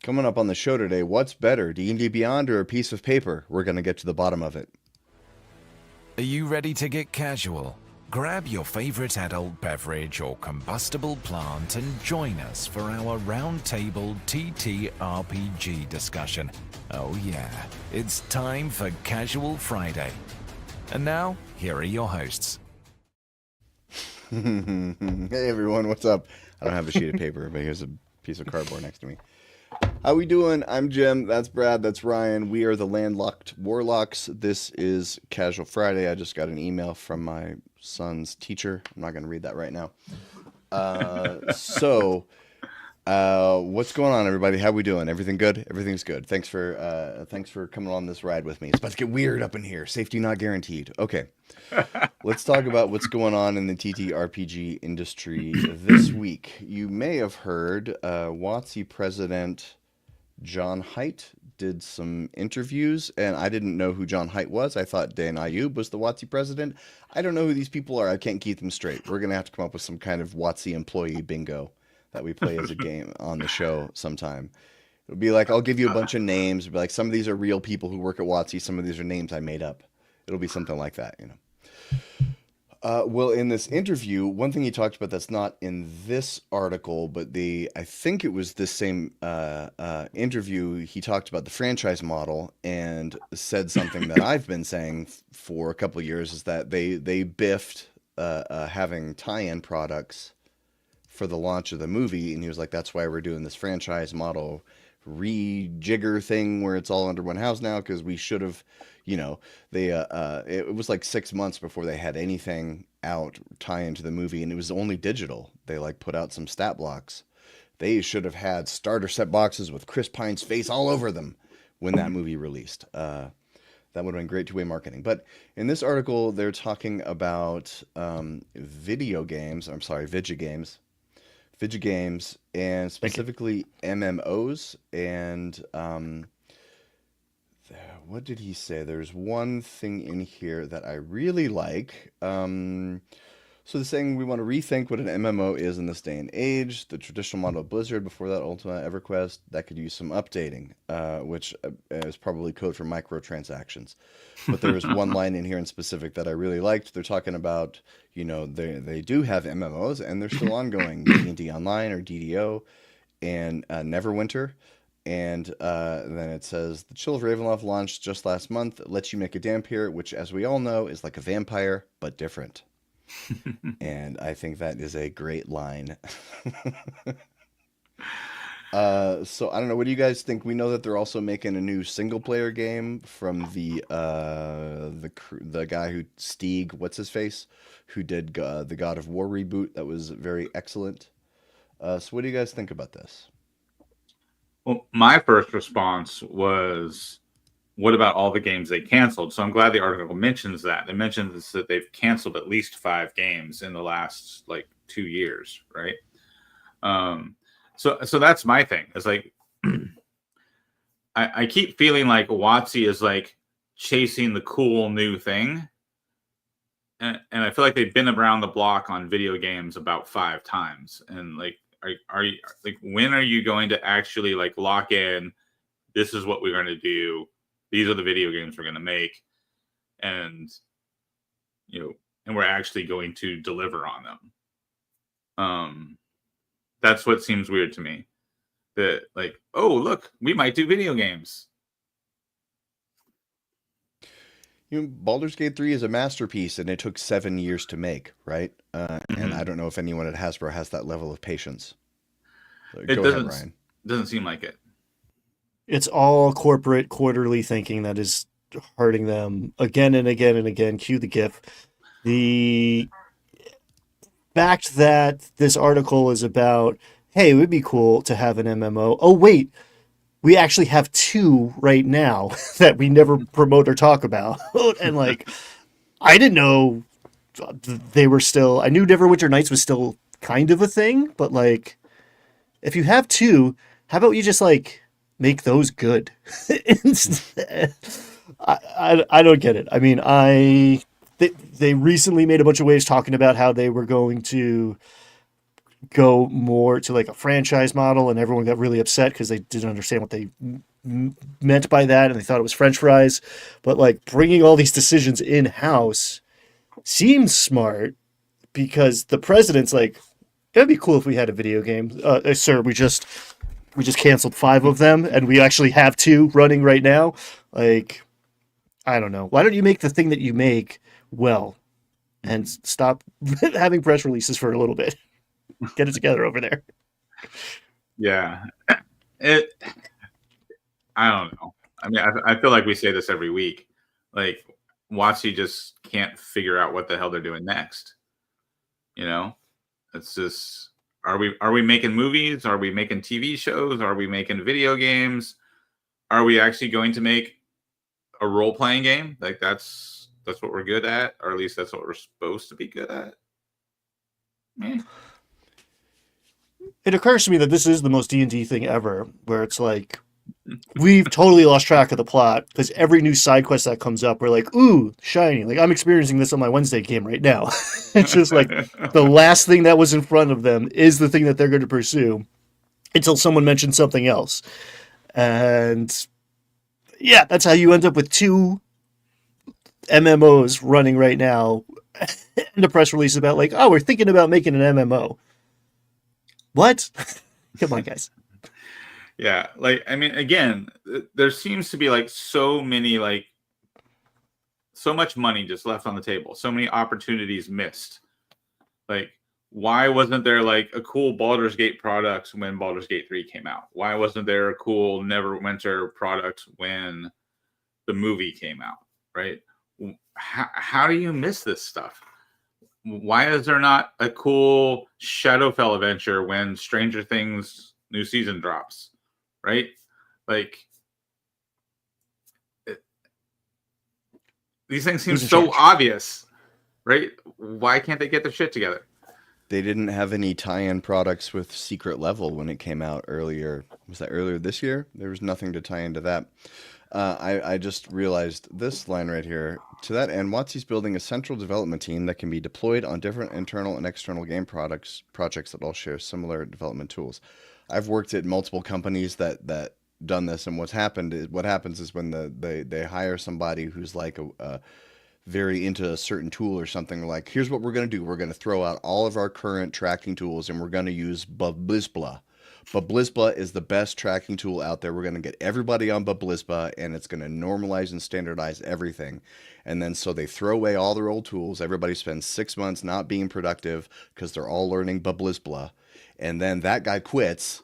Coming up on the show today, what's better, DnDBeyond or a piece of paper? We're going to get to the bottom of it. Are you ready to get casual? Grab your favorite adult beverage or combustible plant and join us for our roundtable TTRPG discussion. Oh yeah, it's time for Casual Friday. And now, here are your hosts. Hey everyone, what's up? I don't have a sheet of paper, but here's a piece of cardboard next to me. How we doing? I'm Jim, that's Brad, that's Ryan. We are the Landlocked Warlocks. This is Casual Friday. I just got an email from my son's teacher. I'm not going to read that right now. What's going on, everybody? How we doing? Everything good? Everything's good. Thanks for coming on this ride with me. It's about to get weird up in here. Safety not guaranteed. Okay. Let's talk about what's going on in the TTRPG industry this week. You may have heard WotC president John Haidt did some interviews, and I didn't know who John Haidt was. I thought Dan Ayub was the WotC president. I don't know who these people are. I can't keep them straight. We're going to have to come up with some kind of WotC employee bingo that we play as a game on the show sometime. It'll be like, I'll give you a bunch of names. It'll be like, some of these are real people who work at WotC. Some of these are names I made up. It'll be something like that, you know. Well, in this interview, one thing he talked about that's not in this article, but I think it was this same interview, he talked about the franchise model and said something that I've been saying for a couple of years, is that they biffed having tie-in products for the launch of the movie, and he was like, that's why we're doing this franchise model rejigger thing where it's all under one house now, because we should have, you know, it was like 6 months before they had anything out tie into the movie, and it was only digital. They like put out some stat blocks. They should have had starter set boxes with Chris Pine's face all over them when that movie released. That would have been great two-way marketing. But in this article, they're talking about video games, and specifically MMOs. And what did he say? There's one thing in here that I really like. So they're saying we want to rethink what an MMO is in this day and age. The traditional model of Blizzard, before that Ultima, EverQuest, that could use some updating, which is probably code for microtransactions. But there was one line in here in specific that I really liked. They're talking about, you know, they do have MMOs and they're still ongoing. D&D Online or DDO and Neverwinter. And then it says, The Chill of Ravenloft launched just last month. It lets you make a Dhampir, which, as we all know, is like a vampire, but different. And I think that is a great line. So I don't know. What do you guys think? We know that they're also making a new single player game from the guy who Stieg, what's his face, who did the God of War reboot. That was very excellent. So what do you guys think about this? Well, my first response was, what about all the games they canceled? So I'm glad the article mentions that. It mentions that they've canceled at least 5 games in the last 2 years, right? So that's my thing. It's like I keep feeling like WotC is like chasing the cool new thing, and I feel like they've been around the block on video games about 5 times. And are you when are you going to actually lock in? This is what we're going to do. These are the video games we're going to make, and we're actually going to deliver on them. That's what seems weird to me. That oh look, we might do video games. Baldur's Gate 3 is a masterpiece, and it took 7 years to make, right? And I don't know if anyone at Hasbro has that level of patience. It Go ahead, Ryan. Doesn't seem like it. It's all corporate quarterly thinking that is hurting them again and again and again. Cue the GIF. The fact that this article is about, hey, it would be cool to have an MMO. Oh, wait, we actually have 2 right now that we never promote or talk about. And I didn't know they were still, I knew Neverwinter Nights was still kind of a thing, but if you have 2, how about you just make those good instead? I don't get it. I mean, they recently made a bunch of waves talking about how they were going to go more to like a franchise model, and everyone got really upset because they didn't understand what they meant by that, and they thought it was French fries. But like bringing all these decisions in house seems smart because the president's like, it'd be cool if we had a video game. Sir, we just canceled 5 of them, and we actually have 2 running right now. Like, I don't know. Why don't you make the thing that you make well, and stop having press releases for a little bit? Get it together over there. Yeah. It. I don't know. I mean, I feel like we say this every week. Like, WotC just can't figure out what the hell they're doing next. You know, it's just, are we making movies? Are we making TV shows? Are we making video games? Are we actually going to make a role playing game? Like that's what we're good at, or at least that's what we're supposed to be good at. Eh. It occurs to me that this is the most D&D thing ever, where it's like, we've totally lost track of the plot because every new side quest that comes up, we're like, ooh, shiny. Like, I'm experiencing this on my Wednesday game right now. It's just like the last thing that was in front of them is the thing that they're going to pursue until someone mentions something else. And yeah, that's how you end up with 2 MMOs running right now. And a press release about like, oh, we're thinking about making an MMO. What? Come on, guys. Yeah, like, I mean, again, there seems to be like so much money just left on the table, so many opportunities missed. Like, why wasn't there like a cool Baldur's Gate product when Baldur's Gate 3 came out? Why wasn't there a cool Neverwinter product when the movie came out, right? How do you miss this stuff? Why is there not a cool Shadowfell adventure when Stranger Things new season drops? Right? Like, these things seem so obvious, right? Why can't they get their shit together? They didn't have any tie-in products with Secret Level when it came out earlier. Was that earlier this year? There was nothing to tie into that. I just realized this line right here. To that end, WotC's building a central development team that can be deployed on different internal and external game projects that all share similar development tools. I've worked at multiple companies that done this, and what happens is when they hire somebody who's like a very into a certain tool or something, like, here's what we're going to do. We're going to throw out all of our current tracking tools, and we're going to use Bablizbla. Bablizbla is the best tracking tool out there. We're going to get everybody on Bablizbla, and it's going to normalize and standardize everything. And then so they throw away all their old tools. Everybody spends 6 months not being productive because they're all learning Bablizbla. And then that guy quits,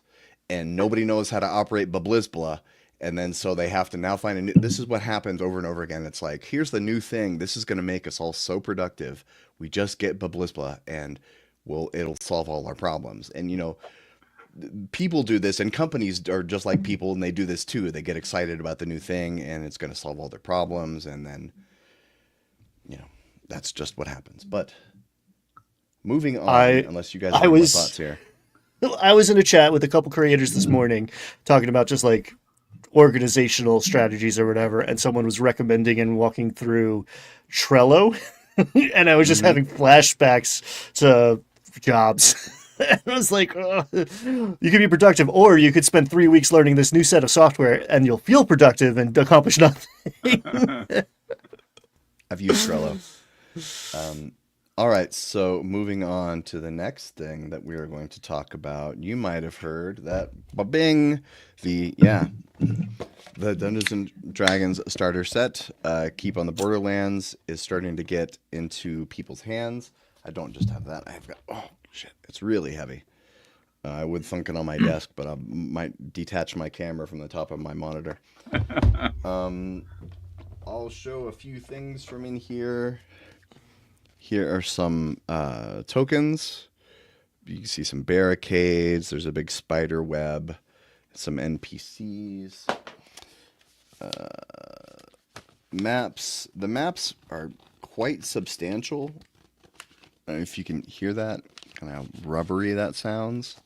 and nobody knows how to operate Bablizbla. And then so they have to now find a new. This is what happens over and over again. It's like, here's the new thing. This is going to make us all so productive. We just get Bablizbla, and it'll solve all our problems. And you know, people do this, and companies are just like people, and they do this too. They get excited about the new thing, and it's going to solve all their problems, and then, you know, that's just what happens. But moving on, unless you guys have more thoughts here. I was in a chat with a couple creators this morning talking about just like organizational strategies or whatever, and someone was recommending and walking through Trello, and I was just having flashbacks to jobs. And I was like, oh, you could be productive, or you could spend 3 weeks learning this new set of software, and you'll feel productive and accomplish nothing. I've used Trello. All right, so moving on to the next thing that we are going to talk about. You might have heard that, ba-bing, the Dungeons and Dragons starter set, Keep on the Borderlands, is starting to get into people's hands. I don't just have that. I've got, oh, shit, it's really heavy. I would thunk it on my desk, but I might detach my camera from the top of my monitor. I'll show a few things from in here. Here are some tokens. You can see some barricades. There's a big spider web. Some NPCs. Maps. The maps are quite substantial. I don't know if you can hear that. Kind of how rubbery that sounds.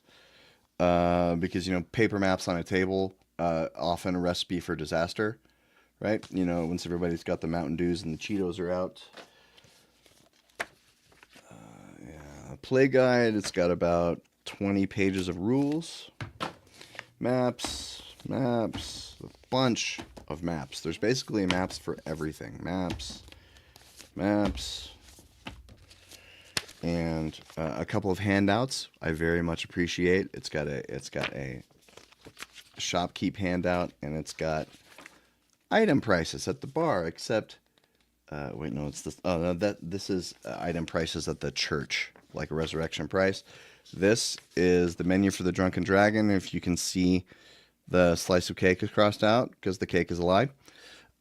Because, you know, paper maps on a table, often a recipe for disaster. Right? You know, once everybody's got the Mountain Dews and the Cheetos are out. Play guide, it's got about 20 pages of rules, maps, a bunch of maps. There's basically maps for everything. Maps, and a couple of handouts I very much appreciate. It's got a shopkeep handout, and it's got item prices at the bar, except wait, no, it's this. Oh no, this is item prices at the church, like a resurrection price. This is the menu for the Drunken Dragon. If you can see, the slice of cake is crossed out because the cake is a lie.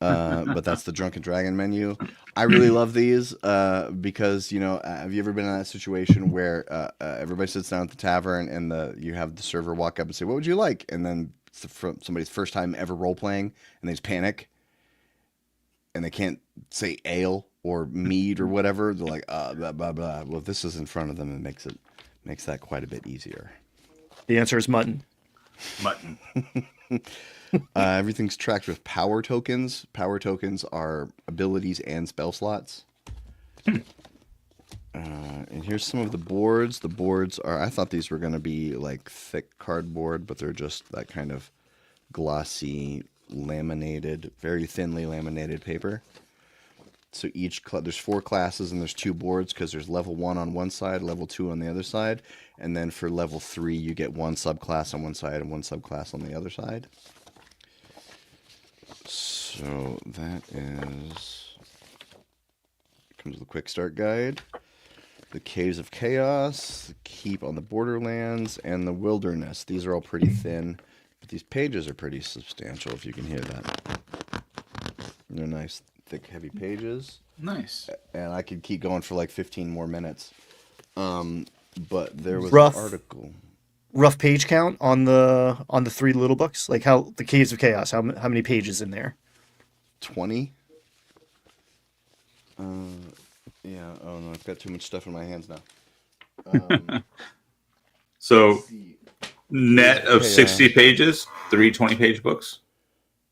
But that's the Drunken Dragon menu. I really love these because, you know, have you ever been in that situation where everybody sits down at the tavern and you have the server walk up and say, "What would you like?" And then it's somebody's first time ever role playing, and they just panic, and they can't say ale or mead or whatever. They're like, blah blah blah. Well, if this is in front of them, it makes that quite a bit easier. The answer is mutton. Mutton. Everything's tracked with power tokens. Power tokens are abilities and spell slots. And here's some of the boards. The boards are, I thought these were going to be like thick cardboard, but they're just that kind of glossy, laminated, very thinly laminated paper. So there's 4 classes and there's 2 boards because there's level 1 on one side, level 2 on the other side. And then for level 3, you get 1 subclass on one side and 1 subclass on the other side. So that comes with a quick start guide. The Caves of Chaos, the Keep on the Borderlands, and the Wilderness. These are all pretty thin, but these pages are pretty substantial, if you can hear that. They're nice, thick, heavy pages. Nice. And I could keep going for like 15 more minutes. But there was Rough. an article. Rough page count on the 3 little books, like how the Caves of Chaos. How many pages in there? 20. Yeah. Oh no, I've got too much stuff in my hands now. So net of 60 pages, 3 20-page books.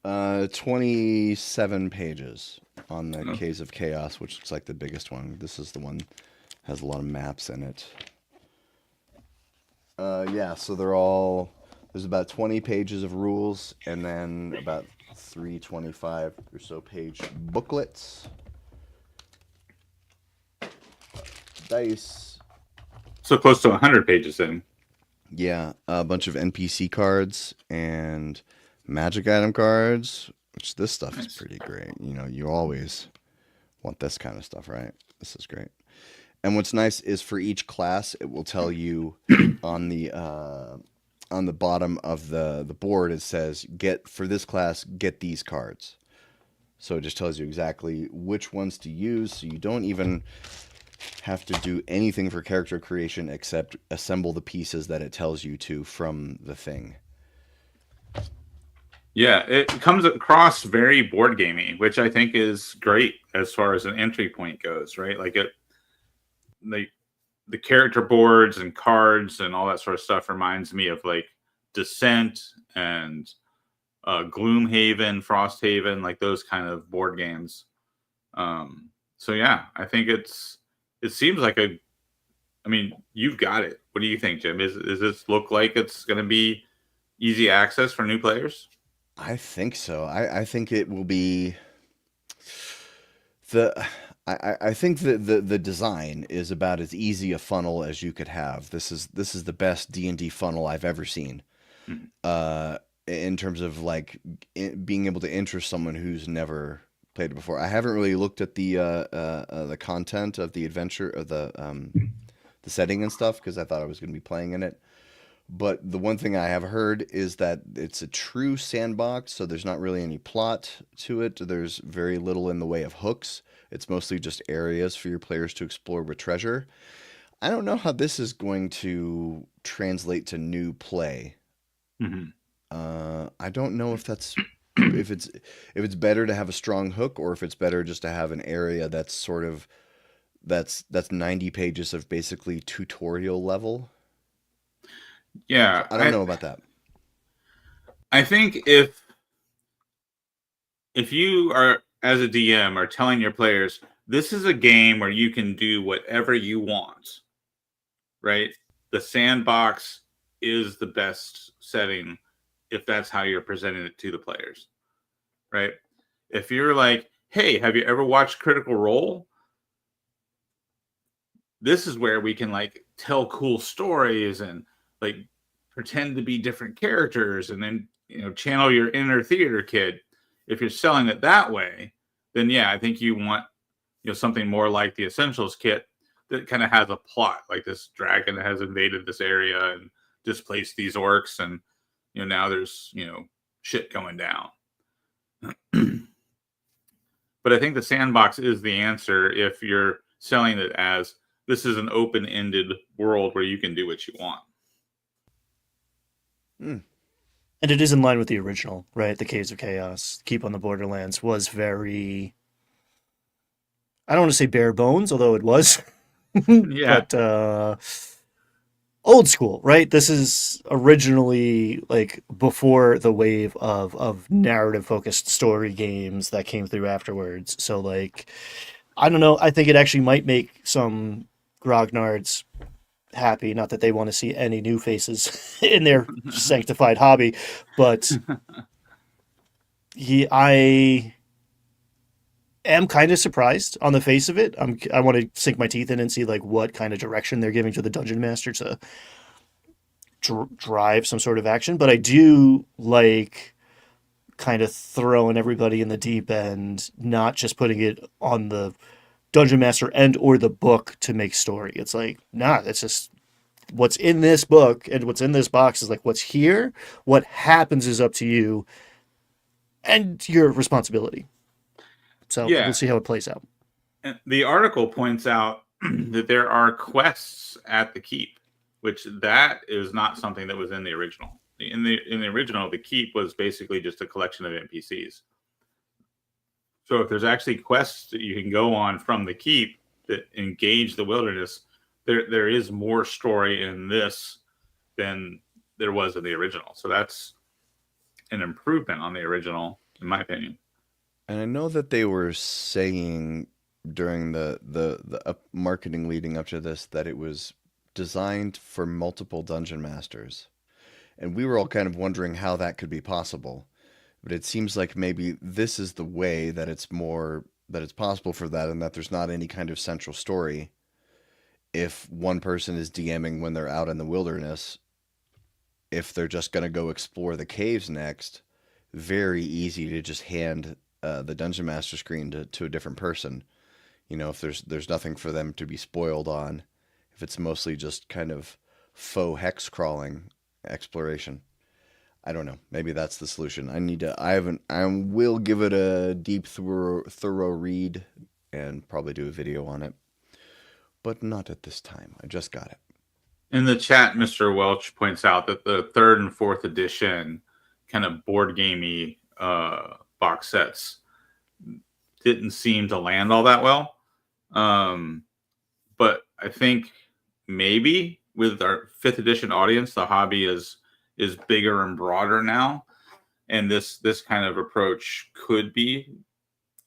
27 pages on the Caves of Chaos, which looks like the biggest one. This is the one that has a lot of maps in it. Yeah, so there's about 20 pages of rules, and then about 325 or so page booklets. Dice. So close to 100 pages in. Yeah, a bunch of NPC cards and magic item cards, which this stuff is pretty great. You know, you always want this kind of stuff, right? This is great. And what's nice is for each class, it will tell you on the bottom of the board, it says, for this class, get these cards. So it just tells you exactly which ones to use, so you don't even have to do anything for character creation except assemble the pieces that it tells you to from the thing. Yeah, it comes across very board gamey, which I think is great as far as an entry point goes, right? Like the character boards and cards and all that sort of stuff reminds me of like Descent and Gloomhaven, Frosthaven, like those kind of board games. So yeah, I think it seems like I mean, you've got it. What do you think, Jim? Does this look like it's going to be easy access for new players? I think so. I think it will be I think the design is about as easy a funnel as you could have. This is the best D&D funnel I've ever seen. In terms of like being able to interest someone who's never played it before. I haven't really looked at the content of the adventure of the setting and stuff because I thought I was going to be playing in it. But the one thing I have heard is that it's a true sandbox, so there's not really any plot to it. There's very little in the way of hooks. It's mostly just areas for your players to explore with treasure. I don't know how this is going to translate to new play. Mm-hmm. I don't know if it's better to have a strong hook or if it's better just to have an area that's sort of that's 90 pages of basically tutorial level. Yeah, I don't know about that. I think if you are, as a DM, are telling your players, this is a game where you can do whatever you want, right? the sandbox is the best setting if that's how you're presenting it to the players, right? If you're like, hey, have you ever watched Critical Role? This is where we can like tell cool stories and like pretend to be different characters and then, you know, channel your inner theater kid. If you're selling it that way, then yeah, I think you want, you know, something more like the Essentials kit that kind of has a plot, like this dragon has invaded this area and displaced these orcs, and you know now there's, you know, shit going down. But I think the sandbox is the answer if you're selling it as this is an open-ended world where you can do what you want. And it is in line with the original, right? The Caves of Chaos, Keep on the Borderlands was very, I don't want to say bare bones, although it was, Yeah. but old school, right? This is originally like before the wave of narrative focused story games that came through afterwards. So like, I don't know. I think it actually might make some grognards happy. Not that they want to see any new faces in their sanctified hobby, but I am kind of surprised on the face of it. I want to sink my teeth in and see like what kind of direction they're giving to the dungeon master to drive some sort of action. But I do like kind of throwing everybody in the deep end, not just putting it on the dungeon master and or the book to make story. It's like, nah, that's just what's in this book and what's in this box is like what's here. What happens is up to you and your responsibility. So Yeah. we'll see how it plays out. And the article points out that there are quests at the keep, which that is not something that was in the original. In the original, the keep was basically just a collection of NPCs. So if there's actually quests that you can go on from the keep that engage the wilderness, there is more story in this than there was in the original. So that's an improvement on the original, in my opinion. And I know that they were saying during the marketing leading up to this that it was designed for multiple dungeon masters. And we were all kind of wondering how that could be possible. But it seems like maybe this is the way that it's possible for that, and that there's not any kind of central story. If one person is DMing when they're out in the wilderness, if they're just going to go explore the caves next, very easy to just hand the dungeon master screen to a different person. You know, if there's nothing for them to be spoiled on, if it's mostly just kind of faux hex crawling exploration. I don't know. Maybe that's the solution. I will give it a deep, thorough read and probably do a video on it. But not at this time. I just got it. In the chat, Mr. Welch points out that the 3rd and 4th edition kind of board gamey box sets didn't seem to land all that well. But I think maybe with our 5th edition audience, the hobby is bigger and broader now, and this kind of approach could be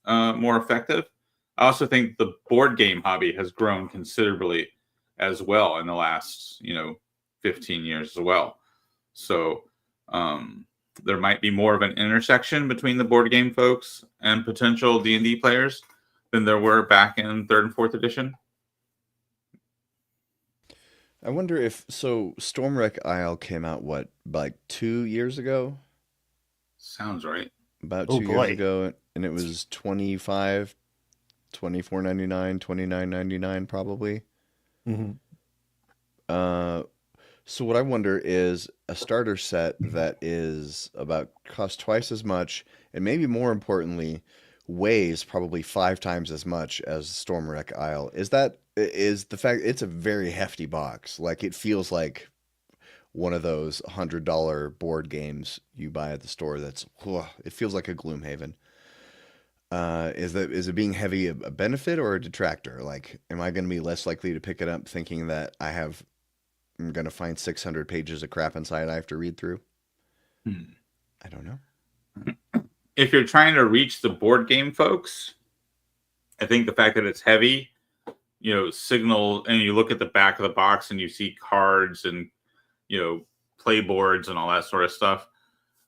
more effective. I also think the board game hobby has grown considerably as well in the last 15 years as well. So there might be more of an intersection between the board game folks and potential D&D players than there were back in 3rd and 4th edition. I wonder if Stormwreck Isle came out like 2 years ago? Sounds right. About 2 years ago, and it was $24.99, $29.99 probably. Mm-hmm. So what I wonder is a starter set that costs twice as much, and maybe more importantly, weighs probably 5 times as much as Stormwreck Isle. Is the fact it's a very hefty box. Like it feels like one of those $100 board games you buy at the store. It feels like a Gloomhaven. Is it being heavy a benefit or a detractor? Like, am I going to be less likely to pick it up thinking that I'm going to find 600 pages of crap inside I have to read through? I don't know. If you're trying to reach the board game folks, I think the fact that it's heavy signal, and you look at the back of the box and you see cards and play boards and all that sort of stuff.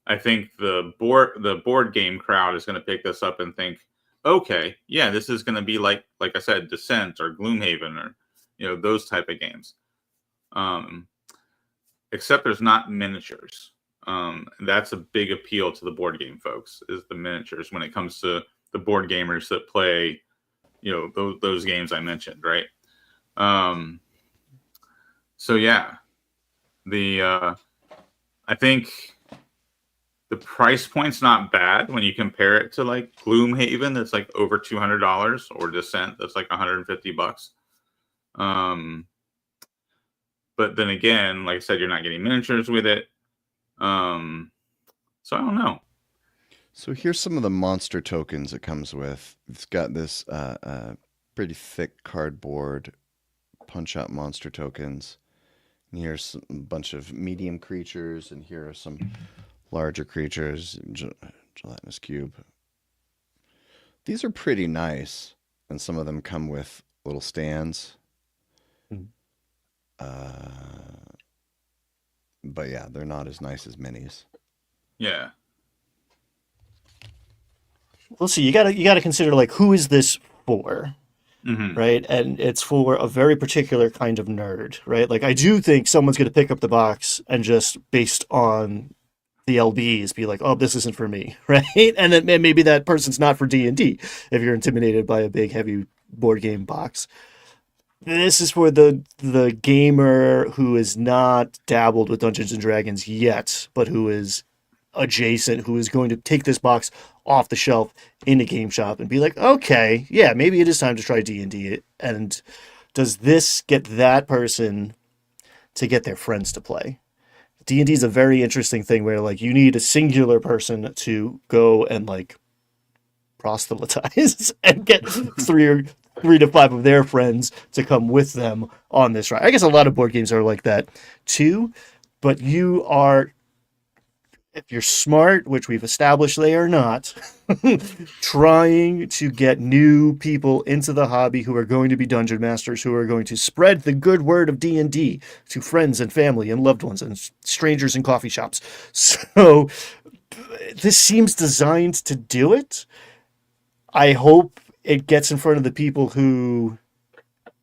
I think the board game crowd is going to pick this up and think, okay, yeah, this is going to be like I said, Descent or Gloomhaven or those type of games. Except there's not miniatures. That's a big appeal to the board game folks, is the miniatures when it comes to the board gamers that play those games I mentioned, right? So yeah, I think the price point's not bad when you compare it to like Gloomhaven, that's like over $200, or Descent, that's like $150. But then again, like I said, you're not getting miniatures with it. So I don't know. So here's some of the monster tokens it comes with. It's got this pretty thick cardboard punch-out monster tokens. And here's a bunch of medium creatures, and here are some larger creatures. Gelatinous cube. These are pretty nice, and some of them come with little stands. But yeah, they're not as nice as minis. Yeah. Well, see, you gotta consider, like, who is this for, right? And it's for a very particular kind of nerd, right? Like, I do think someone's gonna pick up the box and just based on the LBs be like, oh, this isn't for me, right? And then maybe that person's not for D&D if you're intimidated by a big, heavy board game box. This is for the gamer who is not dabbled with Dungeons and Dragons yet, but who is adjacent, who is going to take this box off the shelf in a game shop and be like, okay, yeah, maybe it is time to try D&D. And does this get that person to get their friends to play? D&D is a very interesting thing where, like, you need a singular person to go and, like, proselytize and get three to five of their friends to come with them on this ride. I guess a lot of board games are like that too, but you are, if you're smart, which we've established they are not, trying to get new people into the hobby who are going to be dungeon masters, who are going to spread the good word of D&D to friends and family and loved ones and strangers in coffee shops. So this seems designed to do it. I hope it gets in front of the people who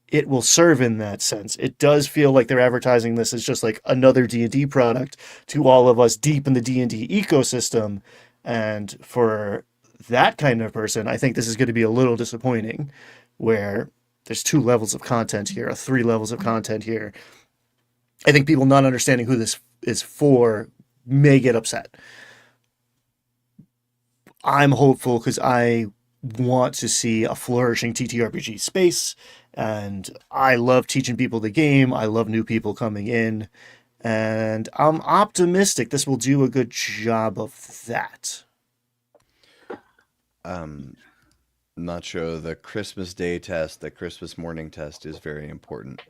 it will serve in that sense. It does feel like they're advertising this as just like another D&D product to all of us deep in the D&D ecosystem. And for that kind of person, I think this is going to be a little disappointing, where there's 2 levels of content here, or 3 levels of content here. I think people not understanding who this is for may get upset. I'm hopeful because I want to see a flourishing TTRPG space, and I love teaching people the game. I love new people coming in, and I'm optimistic this will do a good job of that. Not sure. The Christmas Day test, the Christmas morning test is very important.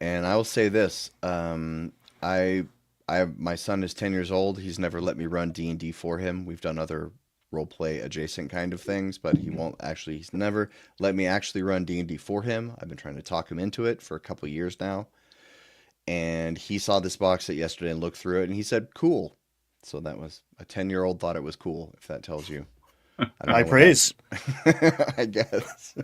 And I will say this, my son is 10 years old. He's never let me run D&D for him. We've done other roleplay adjacent kind of things, but he's never let me actually run D&D for him. I've been trying to talk him into it for a couple of years now. And he saw this box set yesterday and looked through it, and he said, cool. So that was a 10-year-old thought it was cool, if that tells you. I praise. I guess.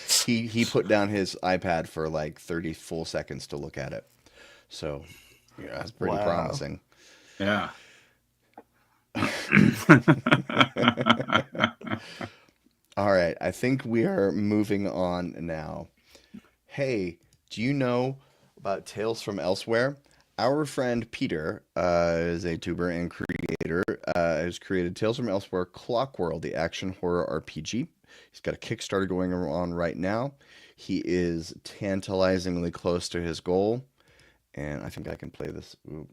He put down his iPad for like 30 full seconds to look at it. So, yeah, that's pretty promising. Yeah. All right, I think we are moving on now. Hey, do you know about Tales from Elsewhere? Our friend Peter is a tuber and creator, has created Tales from Elsewhere Clockworld, the action horror RPG. He's got a Kickstarter going on right now. He is tantalizingly close to his goal, and I think I can play this. Ooh.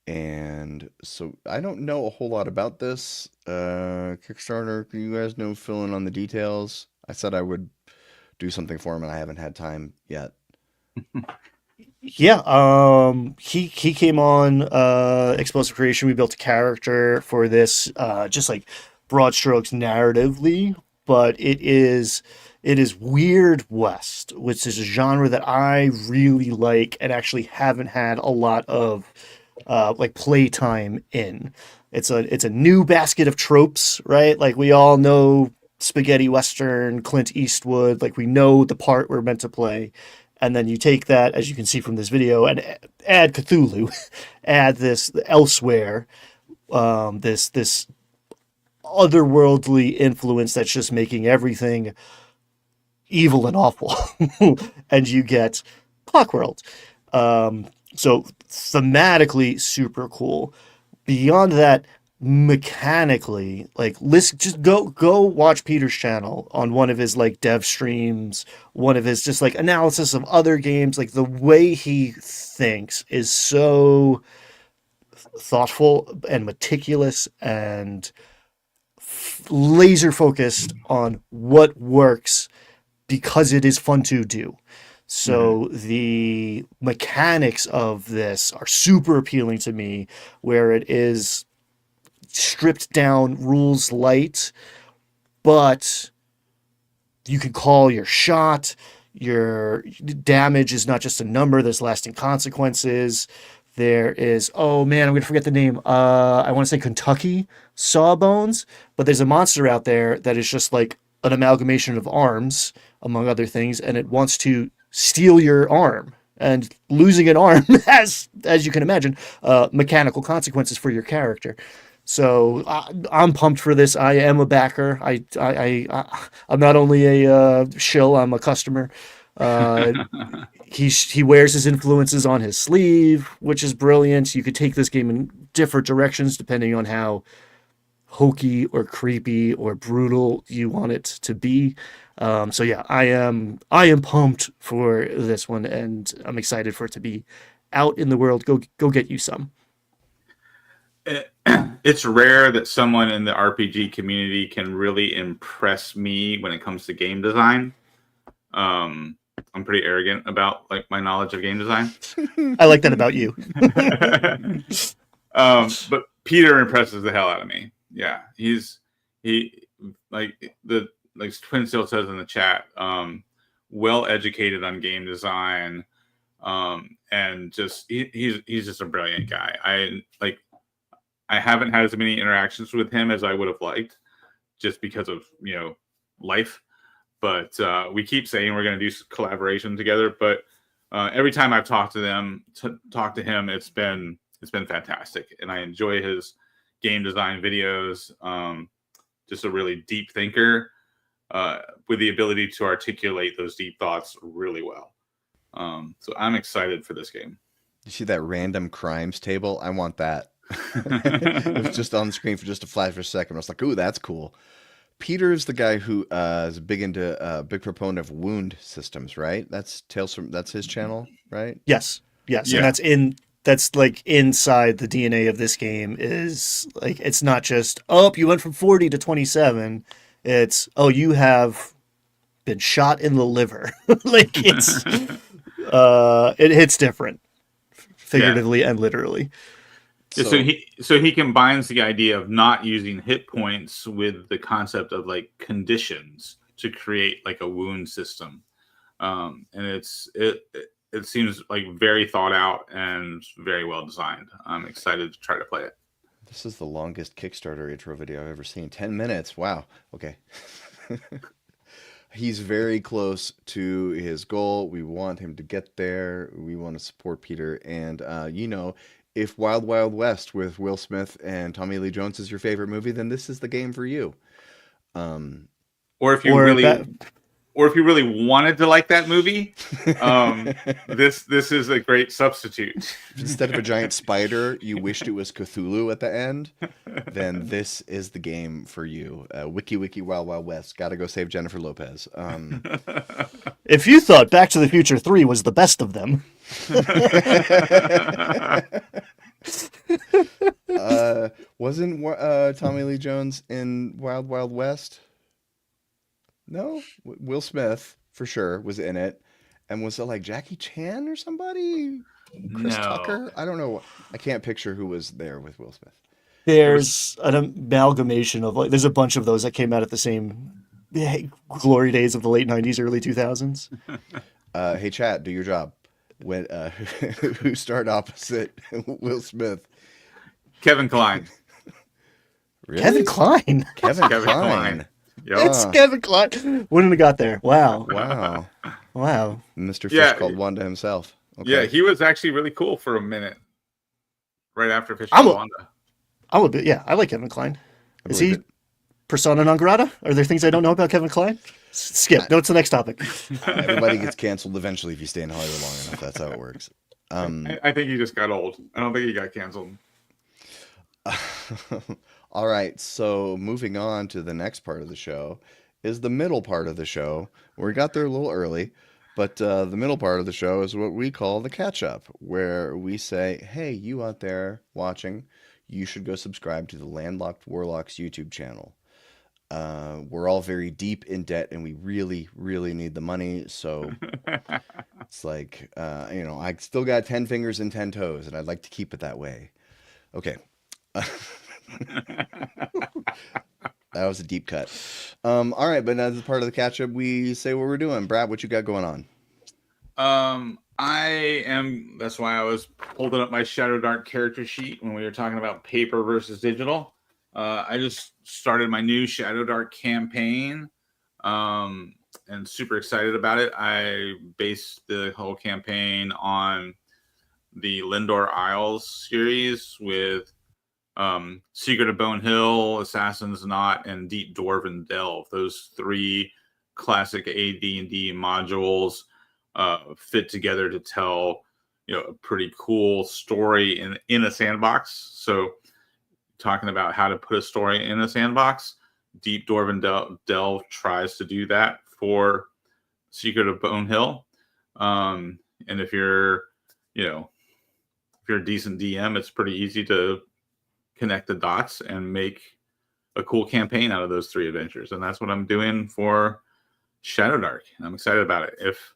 And so I don't know a whole lot about this Kickstarter. You guys know, fill in on the details. I said I would do something for him, and I haven't had time yet. Yeah, he came on Explosive Creation. We built a character for this, just like broad strokes narratively, but it is It is Weird West, which is a genre that I really like and actually haven't had a lot of like playtime in. It's a new basket of tropes, right? Like we all know spaghetti western, Clint Eastwood, like we know the part we're meant to play. And then you take that, as you can see from this video, and add Cthulhu, add this elsewhere, this otherworldly influence that's just making everything evil and awful, and you get Clockworld. So thematically, super cool. Beyond that, mechanically, like listen, just go watch Peter's channel on one of his like dev streams, one of his just like analysis of other games. Like the way he thinks is so thoughtful and meticulous and laser focused on what works because it is fun to do. So the mechanics of this are super appealing to me, where it is stripped down, rules light, but you can call your shot. Your damage is not just a number, there's lasting consequences. There is, oh man, I'm going to forget the name. I want to say Kentucky Sawbones, but there's a monster out there that is just like an amalgamation of arms, among other things, and it wants to steal your arm. And losing an arm has, as you can imagine, mechanical consequences for your character. So I'm pumped for this. I am a backer. I'm not only a shill, I'm a customer. He wears his influences on his sleeve, which is brilliant. You could take this game in different directions depending on how hokey or creepy or brutal you want it to be. So yeah, I am pumped for this one, and I'm excited for it to be out in the world. Go get you some. It's rare that someone in the RPG community can really impress me when it comes to game design. I'm pretty arrogant about like my knowledge of game design. I like that about you. But Peter impresses the hell out of me. Yeah, he like Twin Steel says in the chat, well educated on game design, and just he's just a brilliant guy. I haven't had as many interactions with him as I would have liked, just because of life. But we keep saying we're going to do collaboration together. But every time I've talked to him, it's been fantastic, and I enjoy his game design videos. Just a really deep thinker with the ability to articulate those deep thoughts really well. So I'm excited for this game. You see that random crimes table? I want that. It was just on the screen for just a flash for a second. I was like, ooh, that's cool. Peter is the guy who is big proponent of wound systems, right? That's his channel, right? Yes. Yeah. And that's like inside the DNA of this game is like, it's not just, oh, you went from 40 to 27. It's, oh, you have been shot in the liver. Like it's, it hits different figuratively and literally. So he combines the idea of not using hit points with the concept of like conditions to create like a wound system, and it seems like very thought out and very well designed. I'm excited to try to play it. This is the longest Kickstarter intro video I've ever seen. 10 minutes. Wow. Okay. He's very close to his goal. We want him to get there. We want to support Peter, and if Wild Wild West with Will Smith and Tommy Lee Jones is your favorite movie, then this is the game for you. Or if you really wanted to like that movie, this is a great substitute. Instead of a giant spider, you wished it was Cthulhu at the end, then this is the game for you. Wiki Wild Wild West. Got to go save Jennifer Lopez. If you thought Back to the Future 3 was the best of them. Wasn't Tommy Lee Jones in Wild Wild West? No, Will Smith for sure was in it, and was it like Jackie Chan or somebody? Chris Tucker? I don't know. I can't picture who was there with Will Smith. There's an amalgamation of like. There's a bunch of those that came out at the same glory days of the late 90s, early 2000s. Hey, chat, do your job. When who starred opposite Will Smith? Kevin Kline. Really? Kevin Kline. Kevin Kevin Kline. Kline. Yep. It's Kevin Kline. Wouldn't have got there. Wow. Wow. Wow. Mr. Fish Yeah. called Wanda himself. Okay. Yeah, he was actually really cool for a minute. Right after Fish I'm and a- Wanda. I'm a bit, yeah, I like Kevin Kline. I Is believe he it. persona non grata? Are there things I don't know about Kevin Kline? Skip. No, it's the next topic. Everybody gets canceled eventually if you stay in Hollywood long enough. That's how it works. I think he just got old. I don't think he got canceled. All right. So moving on to the next part of the show is the middle part of the show. We got there a little early, but the middle part of the show is what we call the catch up, where we say, hey, you out there watching, you should go subscribe to the Landlocked Warlocks YouTube channel. We're all very deep in debt and we really, really need the money. So it's like, I still got 10 fingers and 10 toes and I'd like to keep it that way. Okay. That was a deep cut. All right. But as part of the catch up, we say what we're doing. Brad, what you got going on? That's why I was holding up my Shadow Dark character sheet when we were talking about paper versus digital. I just started my new Shadow Dark campaign, and super excited about it. I based the whole campaign on the Lindor Isles series with Secret of Bone Hill, Assassin's Knot, and Deep Dwarven Delve. Those 3 classic AD&D modules fit together to tell a pretty cool story in a sandbox. So talking about how to put a story in a sandbox, Deep Dwarven Delve tries to do that for Secret of Bone Hill. And if you're a decent DM, it's pretty easy to connect the dots and make a cool campaign out of those 3 adventures. And that's what I'm doing for Shadow Dark. I'm excited about it. If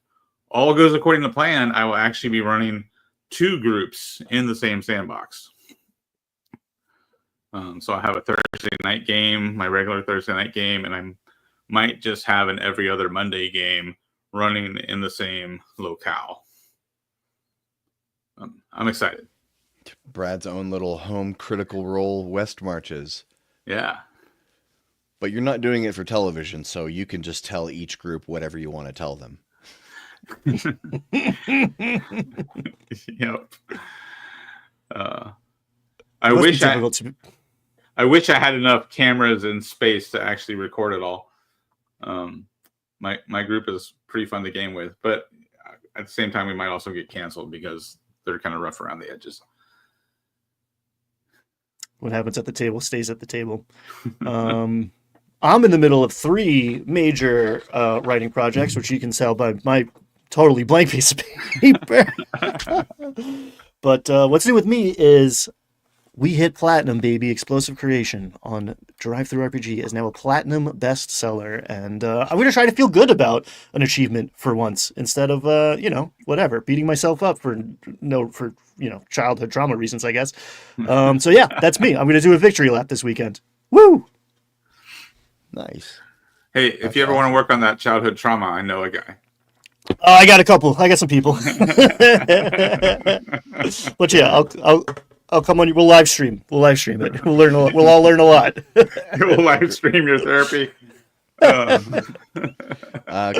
all goes according to plan, I will actually be running 2 groups in the same sandbox. So I have a Thursday night game, my regular Thursday night game, and I might just have an every other Monday game running in the same locale. I'm excited. Brad's own little home Critical Role West marches. Yeah. But you're not doing it for television, so you can just tell each group whatever you want to tell them. Yep. I wish I had enough cameras in space to actually record it all. My group is pretty fun to game with, but at the same time, we might also get canceled because they're kind of rough around the edges. What happens at the table stays at the table. I'm in the middle of 3 major writing projects, which you can tell by my totally blank piece of paper. But what's new with me is we hit platinum, baby. Explosive Creation on Drive-Thru-RPG is now a platinum bestseller, and I'm going to try to feel good about an achievement for once instead of whatever, beating myself up for childhood trauma reasons, I guess. So yeah, that's me. I'm going to do a victory lap this weekend. Woo! Nice. Hey, if you ever want to work on that childhood trauma, I know a guy. I got a couple. I got some people. But yeah, I'll come on. We'll live stream. We'll live stream it. We'll learn. We'll all learn a lot. You'll live stream your therapy.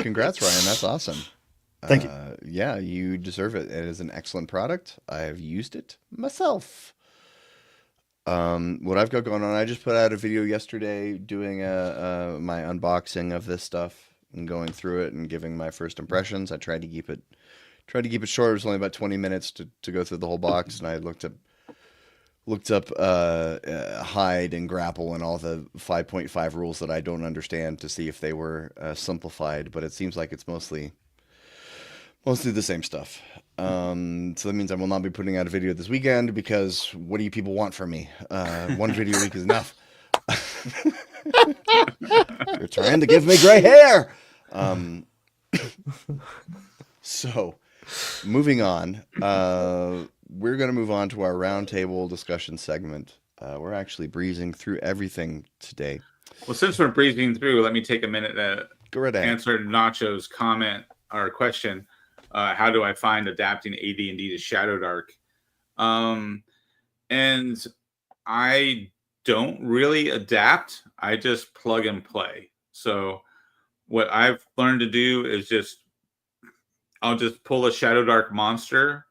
Congrats, Ryan. That's awesome. Thank you. Yeah, you deserve it. It is an excellent product. I've used it myself. What I've got going on, I just put out a video yesterday doing my unboxing of this stuff and going through it and giving my first impressions. I tried to keep it short. It was only about 20 minutes to go through the whole box, and I looked up hide and grapple and all the 5.5 rules that I don't understand to see if they were simplified, but it seems like it's mostly the same stuff. So that means I will not be putting out a video this weekend because what do you people want from me? 1 video a week is enough. You're trying to give me gray hair. So moving on, we're going to move on to our roundtable discussion segment. We're actually breezing through everything today. Well, since we're breezing through, let me take a minute to Go right ahead. answer Nacho's comment or question. How do I find adapting AD&D to Shadow Dark? And I don't really adapt. I just plug and play. So what I've learned to do is I'll just pull a Shadow Dark monster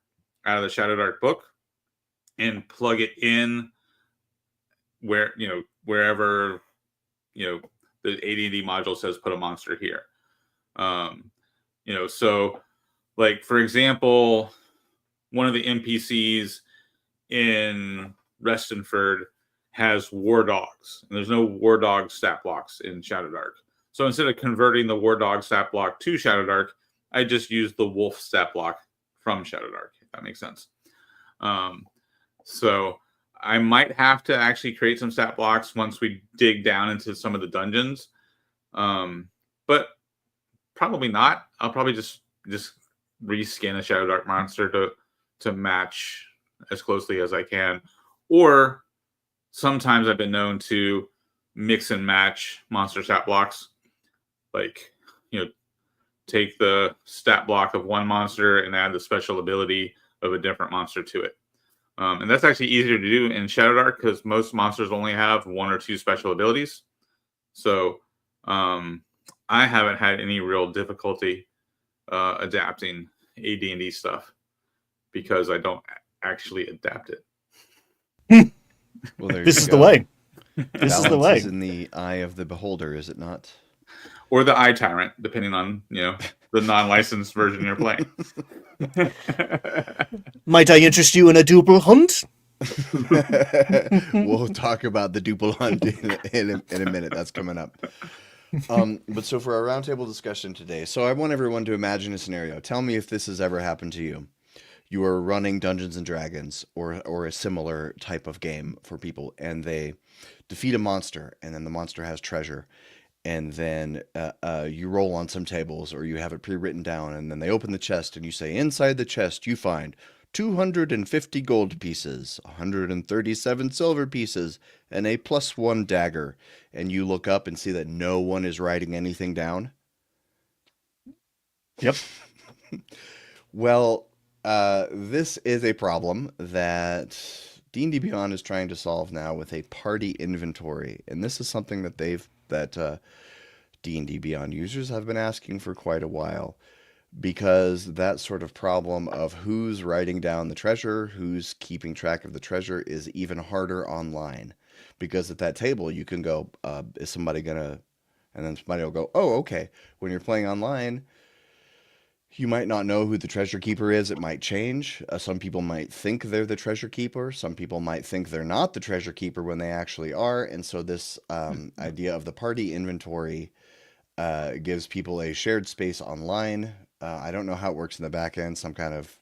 out of the Shadow Dark book and plug it in wherever the AD&D module says put a monster here. So like for example, one of the NPCs in Restonford has war dogs, and there's no war dog stat blocks in Shadow Dark. So instead of converting the war dog stat block to Shadow Dark, I just use the wolf stat block from Shadow Dark, if that makes sense. So I might have to actually create some stat blocks once we dig down into some of the dungeons. But probably not. I'll probably just reskin a Shadow Dark monster to match as closely as I can. Or sometimes I've been known to mix and match monster stat blocks. Like, take the stat block of one monster and add the special ability of a different monster to it. And that's actually easier to do in Shadow Dark because most monsters only have one or two special abilities. So I haven't had any real difficulty adapting AD&D stuff because I don't actually adapt it. Well, there This you is go. the way. This is the Balance way. is in the eye of the beholder, is it not? Or the Eye Tyrant, depending on the non-licensed version you're playing. Might I interest you in a double hunt? We'll talk about the duple hunt in a minute. That's coming up. But so for our roundtable discussion today, so I want everyone to imagine a scenario. Tell me if this has ever happened to you. You are running Dungeons and Dragons or a similar type of game for people, and they defeat a monster, and then the monster has treasure. And then you roll on some tables or you have it pre-written down, and then they open the chest and you say, inside the chest you find 250 gold pieces, 137 silver pieces, and a +1 dagger. And you look up and see that no one is writing anything down. Yep. Well, this is a problem that DnDBeyond is trying to solve now with a party inventory. And this is something that DnDBeyond users have been asking for quite a while, because that sort of problem of who's writing down the treasure, who's keeping track of the treasure is even harder online. Because at that table you can go, is somebody gonna, and then somebody will go, oh, okay. When you're playing online, you might not know who the treasure keeper is. It might change. Some people might think they're the treasure keeper. Some people might think they're not the treasure keeper when they actually are. And so this idea of the party inventory gives people a shared space online. I don't know how it works in the back end, some kind of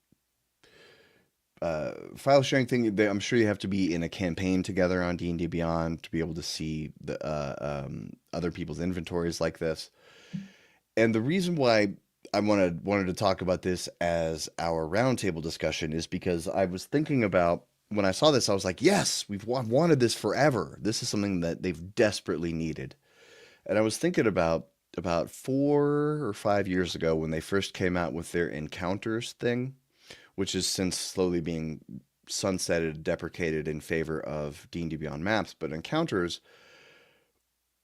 file sharing thing. I'm sure you have to be in a campaign together on DnDBeyond to be able to see the other people's inventories like this. And the reason why I wanted to talk about this as our roundtable discussion is because I was thinking about, when I saw this, I was like, yes, we've wanted this forever. This is something that they've desperately needed. And I was thinking about 4 or 5 years ago when they first came out with their encounters thing, which is since slowly being sunsetted, deprecated in favor of DnDBeyond maps. But encounters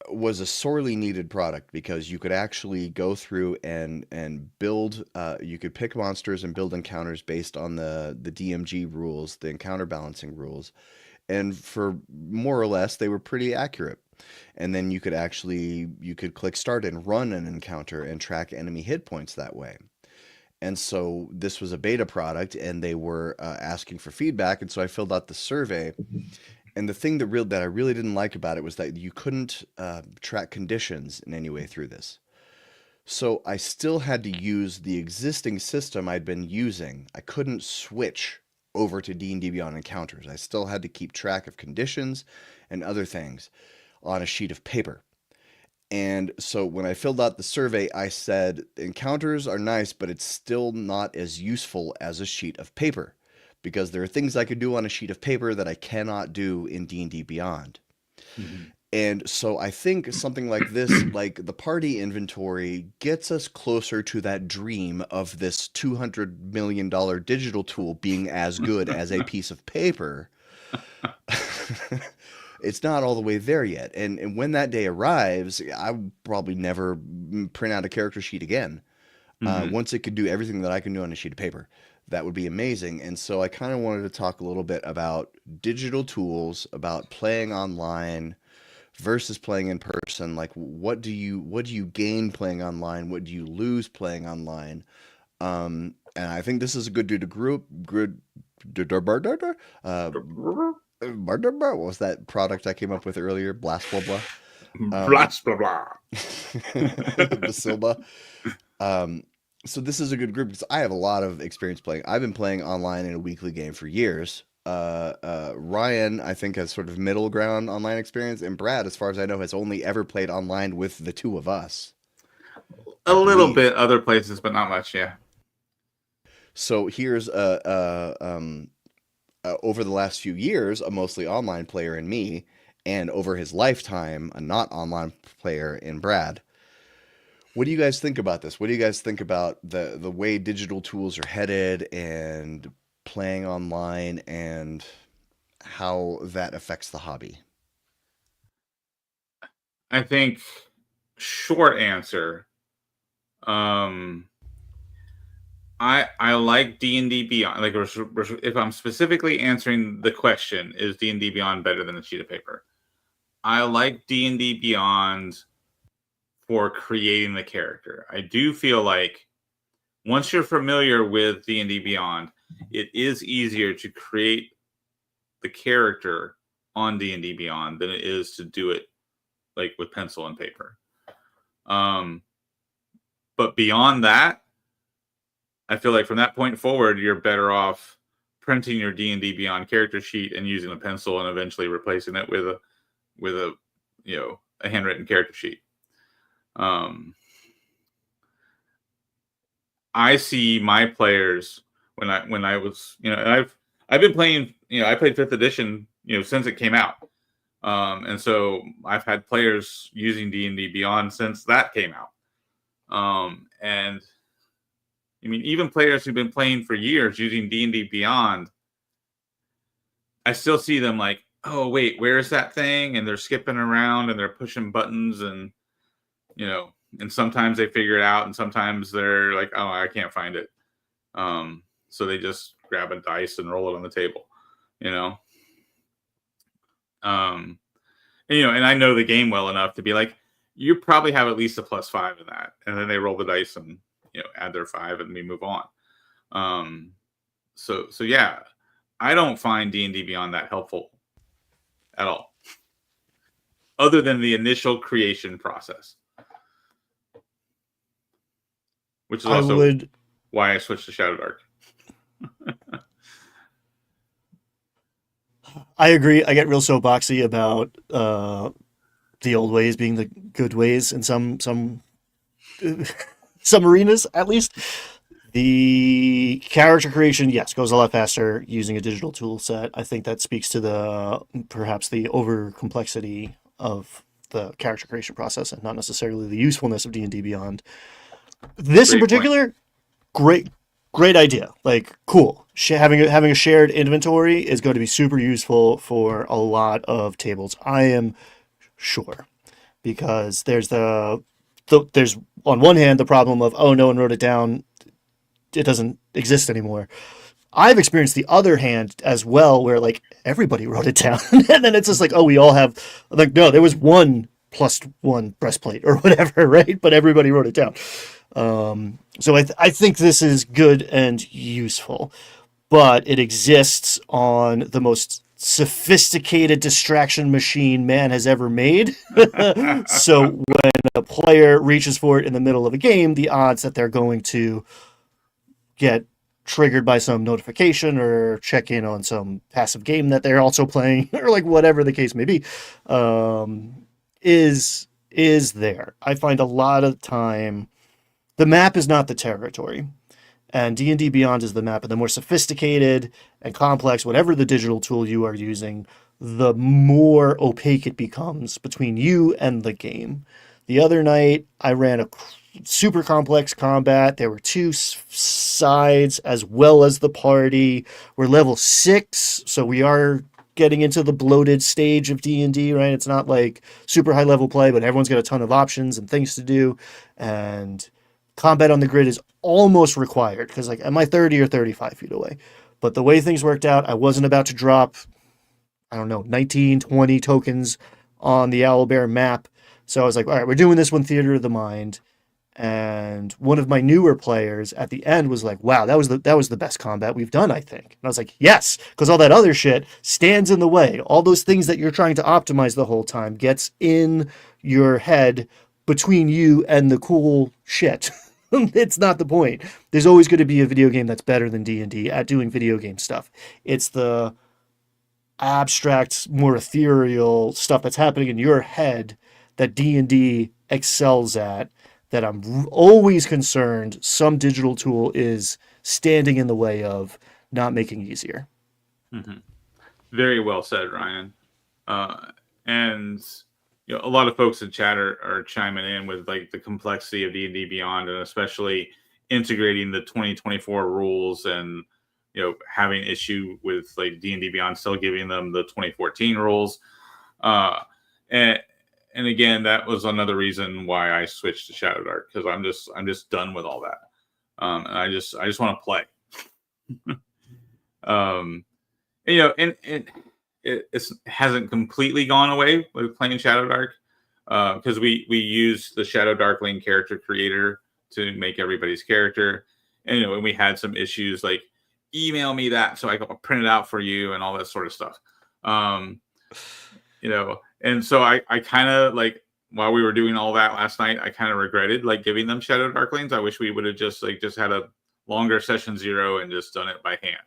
was a sorely needed product because you could actually go through and build, you could pick monsters and build encounters based on the DMG rules, the encounter balancing rules. And for more or less, they were pretty accurate. And then you could click start and run an encounter and track enemy hit points that way. And so this was a beta product, and they were asking for feedback. And so I filled out the survey. And the thing that I really didn't like about it was that you couldn't track conditions in any way through this. So I still had to use the existing system I'd been using. I couldn't switch over to DnDBeyond encounters. I still had to keep track of conditions and other things on a sheet of paper. And so when I filled out the survey, I said, encounters are nice, but it's still not as useful as a sheet of paper, because there are things I could do on a sheet of paper that I cannot do in DnDBeyond. Mm-hmm. And so I think something like this, like the party inventory, gets us closer to that dream of this $200 million digital tool being as good as a piece of paper. It's not all the way there yet. And when that day arrives, I'll probably never print out a character sheet again. Mhm. Once it could do everything that I can do on a sheet of paper, that would be amazing. And so I kind of wanted to talk a little bit about digital tools, about playing online versus playing in person. Like, what do you gain playing online? What do you lose playing online? And I think this is a good do to group good. Uh, what was that product I came up with earlier? Blast blah blah. Blah blah blah. Basilba. Um, so this is a good group because I have a lot of experience playing. I've been playing online in a weekly game for years. Ryan, I think, has sort of middle ground online experience, and Brad, as far as I know, has only ever played online with the two of us. A little bit other places, but not much. Yeah. So here's over the last few years, a mostly online player in me, and over his lifetime, a not online player in Brad. What do you guys think about this? What do you guys think about the way digital tools are headed and playing online and how that affects the hobby? I think short answer. Um, I like D&D Beyond. Like, if I'm specifically answering the question, is D&D Beyond better than a sheet of paper? I like D&D Beyond for creating the character. I do feel like once you're familiar with D&D Beyond, it is easier to create the character on D&D Beyond than it is to do it like with pencil and paper. But beyond that, I feel like from that point forward, you're better off printing your D&D Beyond character sheet and using a pencil and eventually replacing it with a a handwritten character sheet. I see my players when I was, I've been playing, I played 5th edition, since it came out. And so I've had players using D&D Beyond since that came out. And I mean, even players who've been playing for years using D&D Beyond, I still see them like, oh, wait, where's that thing? And they're skipping around and they're pushing buttons and, and sometimes they figure it out and sometimes they're like, oh, I can't find it. So they just grab a dice and roll it on the table, and I know the game well enough to be like, you probably have at least a +5 in that. And then they roll the dice and, add their 5 and we move on. So yeah, I don't find D&D Beyond that helpful at all, other than the initial creation process, which is also why I switched to Shadow Dark. I agree. I get real soapboxy about the old ways being the good ways in some some arenas, at least. The character creation, yes, goes a lot faster using a digital tool set. I think that speaks to perhaps the over complexity of the character creation process and not necessarily the usefulness of D&D Beyond. This in particular, great idea. Like, cool. Having a shared inventory is going to be super useful for a lot of tables. I am sure, because there's there's on one hand the problem of, oh, no one wrote it down, it doesn't exist anymore. I've experienced the other hand as well, where like everybody wrote it down, and then it's just like, oh, we all have, like, no, there was 1+1 breastplate or whatever, right? But everybody wrote it down. So I think this is good and useful, but it exists on the most sophisticated distraction machine man has ever made. So when a player reaches for it in the middle of a game, the odds that they're going to get triggered by some notification or check in on some passive game that they're also playing, or like whatever the case may be, is there. I find a lot of time the map is not the territory, and D&D Beyond is the map. And the more sophisticated and complex, whatever the digital tool you are using, the more opaque it becomes between you and the game. The other night, I ran a super complex combat. There were two sides as well as the party. We're level 6, so we are getting into the bloated stage of D&D, right? It's not like super high level play, but everyone's got a ton of options and things to do. And combat on the grid is almost required because, like, am I 30 or 35 feet away? But the way things worked out, I wasn't about to drop, I don't know, 19, 20 tokens on the Owlbear map. So I was like, all right, we're doing this one Theater of the Mind. And one of my newer players at the end was like, wow, that was the best combat we've done, I think. And I was like, yes, because all that other shit stands in the way. All those things that you're trying to optimize the whole time gets in your head between you and the cool shit. It's not the point. There's always going to be a video game that's better than D&D at doing video game stuff. It's the abstract, more ethereal stuff that's happening in your head that D&D excels at, that I'm always concerned some digital tool is standing in the way of, not making easier. Mm-hmm. Very well said, Ryan. And a lot of folks in chat are chiming in with like the complexity of D&D Beyond, and especially integrating the 2024 rules, and having issue with like D&D Beyond still giving them the 2014 rules. And again, that was another reason why I switched to Shadow Dark, because I'm just done with all that. And I just want to play. It hasn't completely gone away with playing Shadow Dark, because we use the Shadow Darkling character creator to make everybody's character, and and we had some issues like email me that so I can print it out for you and all that sort of stuff. And so I kind of like, while we were doing all that last night, I kind of regretted like giving them Shadow Darklings. I wish we would have just had a longer session 0 and just done it by hand.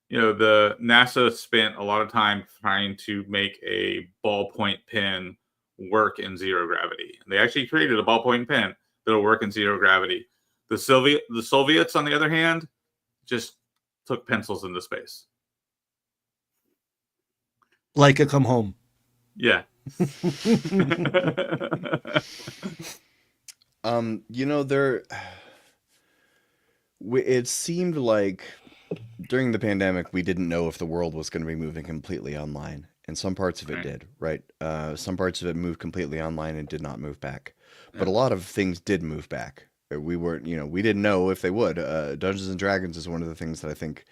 The NASA spent a lot of time trying to make a ballpoint pen work in 0 gravity. They actually created a ballpoint pen that'll work in 0 gravity. The Soviets, on the other hand, just took pencils into space. Like a come home. Yeah. It seemed like during the pandemic, we didn't know if the world was going to be moving completely online, and some parts of it did, right? Some parts of it moved completely online and did not move back, but a lot of things did move back. We weren't, we didn't know if they would. Dungeons and Dragons is one of the things that I think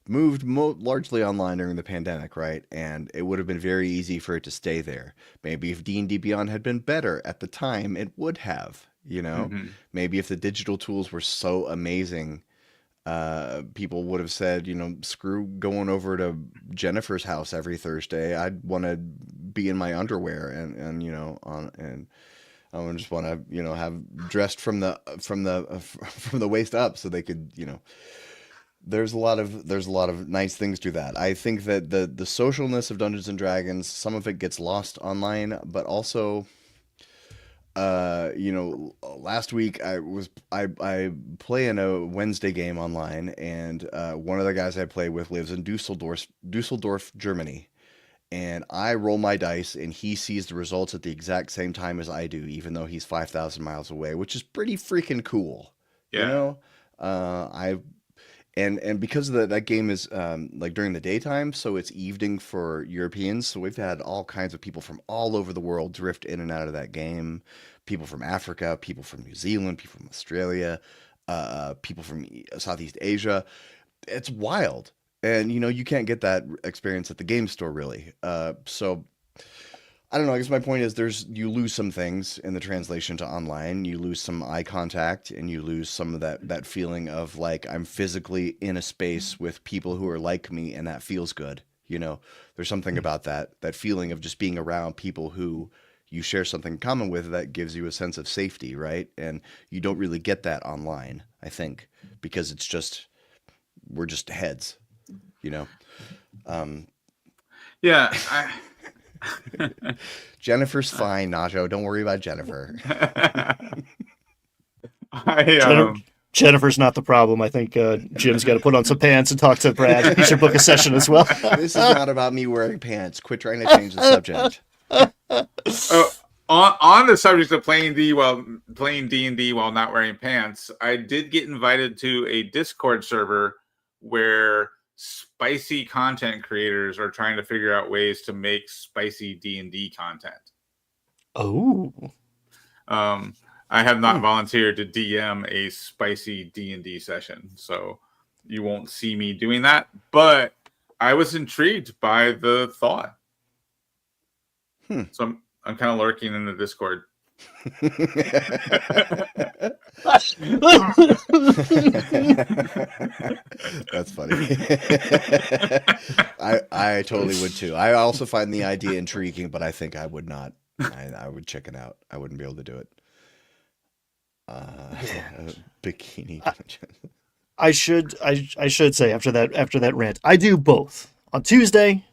moved largely online during the pandemic, right? And it would have been very easy for it to stay there. Maybe if D&D Beyond had been better at the time, it would have, Mm-hmm. Maybe if the digital tools were so amazing, people would have said, screw going over to Jennifer's house every Thursday. I'd want to be in my underwear and I just want to, have dressed from the waist up so they could, there's a lot of nice things to that. I think that the socialness of Dungeons and Dragons, some of it gets lost online, but also, last week I play in a Wednesday game online, and one of the guys I play with lives in Dusseldorf, Germany, and I roll my dice, and he sees the results at the exact same time as I do, even though he's 5,000 miles away, which is pretty freaking cool. Yeah. And because of that game is like during the daytime, so it's evening for Europeans. So we've had all kinds of people from all over the world drift in and out of that game. People from Africa, people from New Zealand, people from Australia, people from Southeast Asia. It's wild. And, you can't get that experience at the game store, really. So I don't know. I guess my point is you lose some things in the translation to online. You lose some eye contact, and you lose some of that feeling of like I'm physically in a space with people who are like me, and that feels good. There's something about that feeling of just being around people who you share something in common with that gives you a sense of safety, right? And you don't really get that online, I think, because we're just heads, Yeah. Jennifer's fine, Najo. Don't worry about Jennifer. Jennifer's not the problem. I think Jim's got to put on some pants and talk to Brad. He should book a session as well. This is not about me wearing pants. Quit trying to change the subject. On the subject of playing D&D while not wearing pants, I did get invited to a Discord server where spicy content creators are trying to figure out ways to make spicy D&D content. Oh. I have not volunteered to DM a spicy D&D session, so you won't see me doing that, but I was intrigued by the thought. So I'm kind of lurking in the Discord. That's funny. I totally would too. I also find the idea intriguing, but I think I would not. I would chicken out. I wouldn't be able to do it. Bikini dungeon. I should say after that rant, I do both. On Tuesday,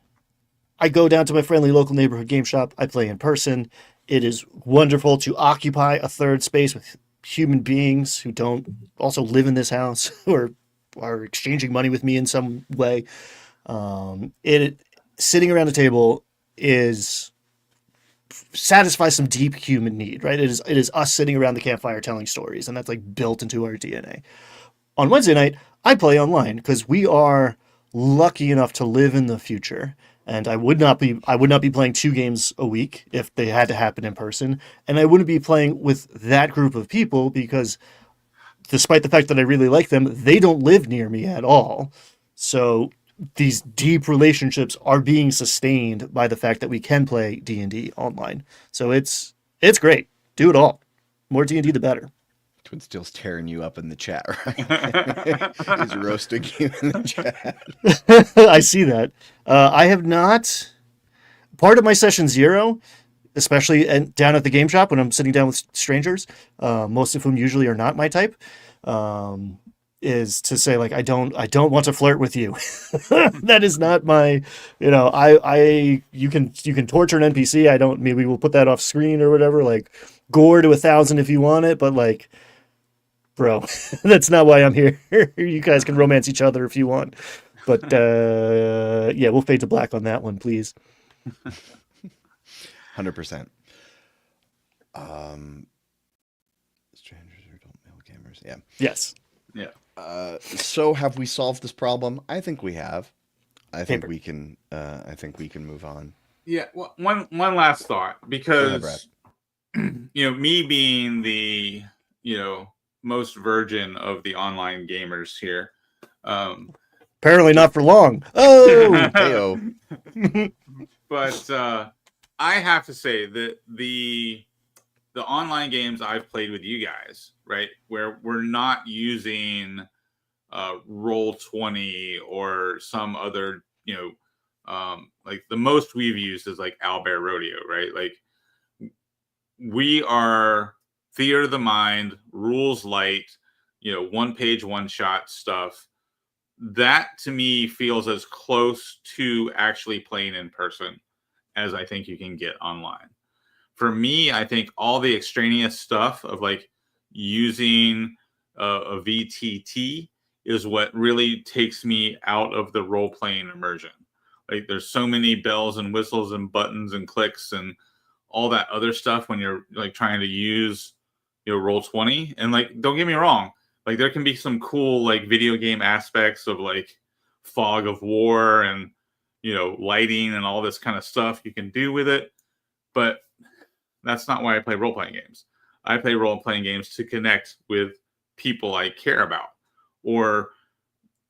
I go down to my friendly local neighborhood game shop. I play in person. It is wonderful to occupy a third space with human beings who don't also live in this house or are exchanging money with me in some way. Sitting around a table satisfies some deep human need, right? It is us sitting around the campfire telling stories, and that's like built into our DNA. On Wednesday night, I play online because we are lucky enough to live in the future. And I would not be playing 2 games a week if they had to happen in person. And I wouldn't be playing with that group of people because despite the fact that I really like them, they don't live near me at all. So these deep relationships are being sustained by the fact that we can play D&D online. So it's great. Do it all. More D&D, the better. Twin Steel's tearing you up in the chat, right? He's roasting you in the chat. I see that. I have not. Part of my session 0, especially down at the game shop when I'm sitting down with strangers, most of whom usually are not my type, is to say like I don't want to flirt with you. That is not my. You can torture an NPC. Maybe we'll put that off screen or whatever. Like gore to 1,000 if you want it, but like. Bro, that's not why I'm here. You guys can romance each other if you want. But, yeah, we'll fade to black on that one, please. 100%. Strangers who don't mail gamers. Yeah. Yes. Yeah. So have we solved this problem? I think we have. I think Paper. we can move on. Yeah. Well, one last thought, because, me being the, most virgin of the online gamers here. Apparently not for long. Oh, Heyo. But I have to say that the online games I've played with you guys, right, where we're not using Roll20 or some other, like the most we've used is like Owlbear Rodeo, right? Like we are theater of the mind, rules light, one page, one shot stuff. That to me feels as close to actually playing in person as I think you can get online. For me, I think all the extraneous stuff of like using a VTT is what really takes me out of the role-playing immersion. Like there's so many bells and whistles and buttons and clicks and all that other stuff when you're like trying to use Roll20. And like, don't get me wrong, like there can be some cool like video game aspects of like fog of war and lighting and all this kind of stuff you can do with it, but that's not why I play role-playing games. I play role-playing games to connect with people I care about or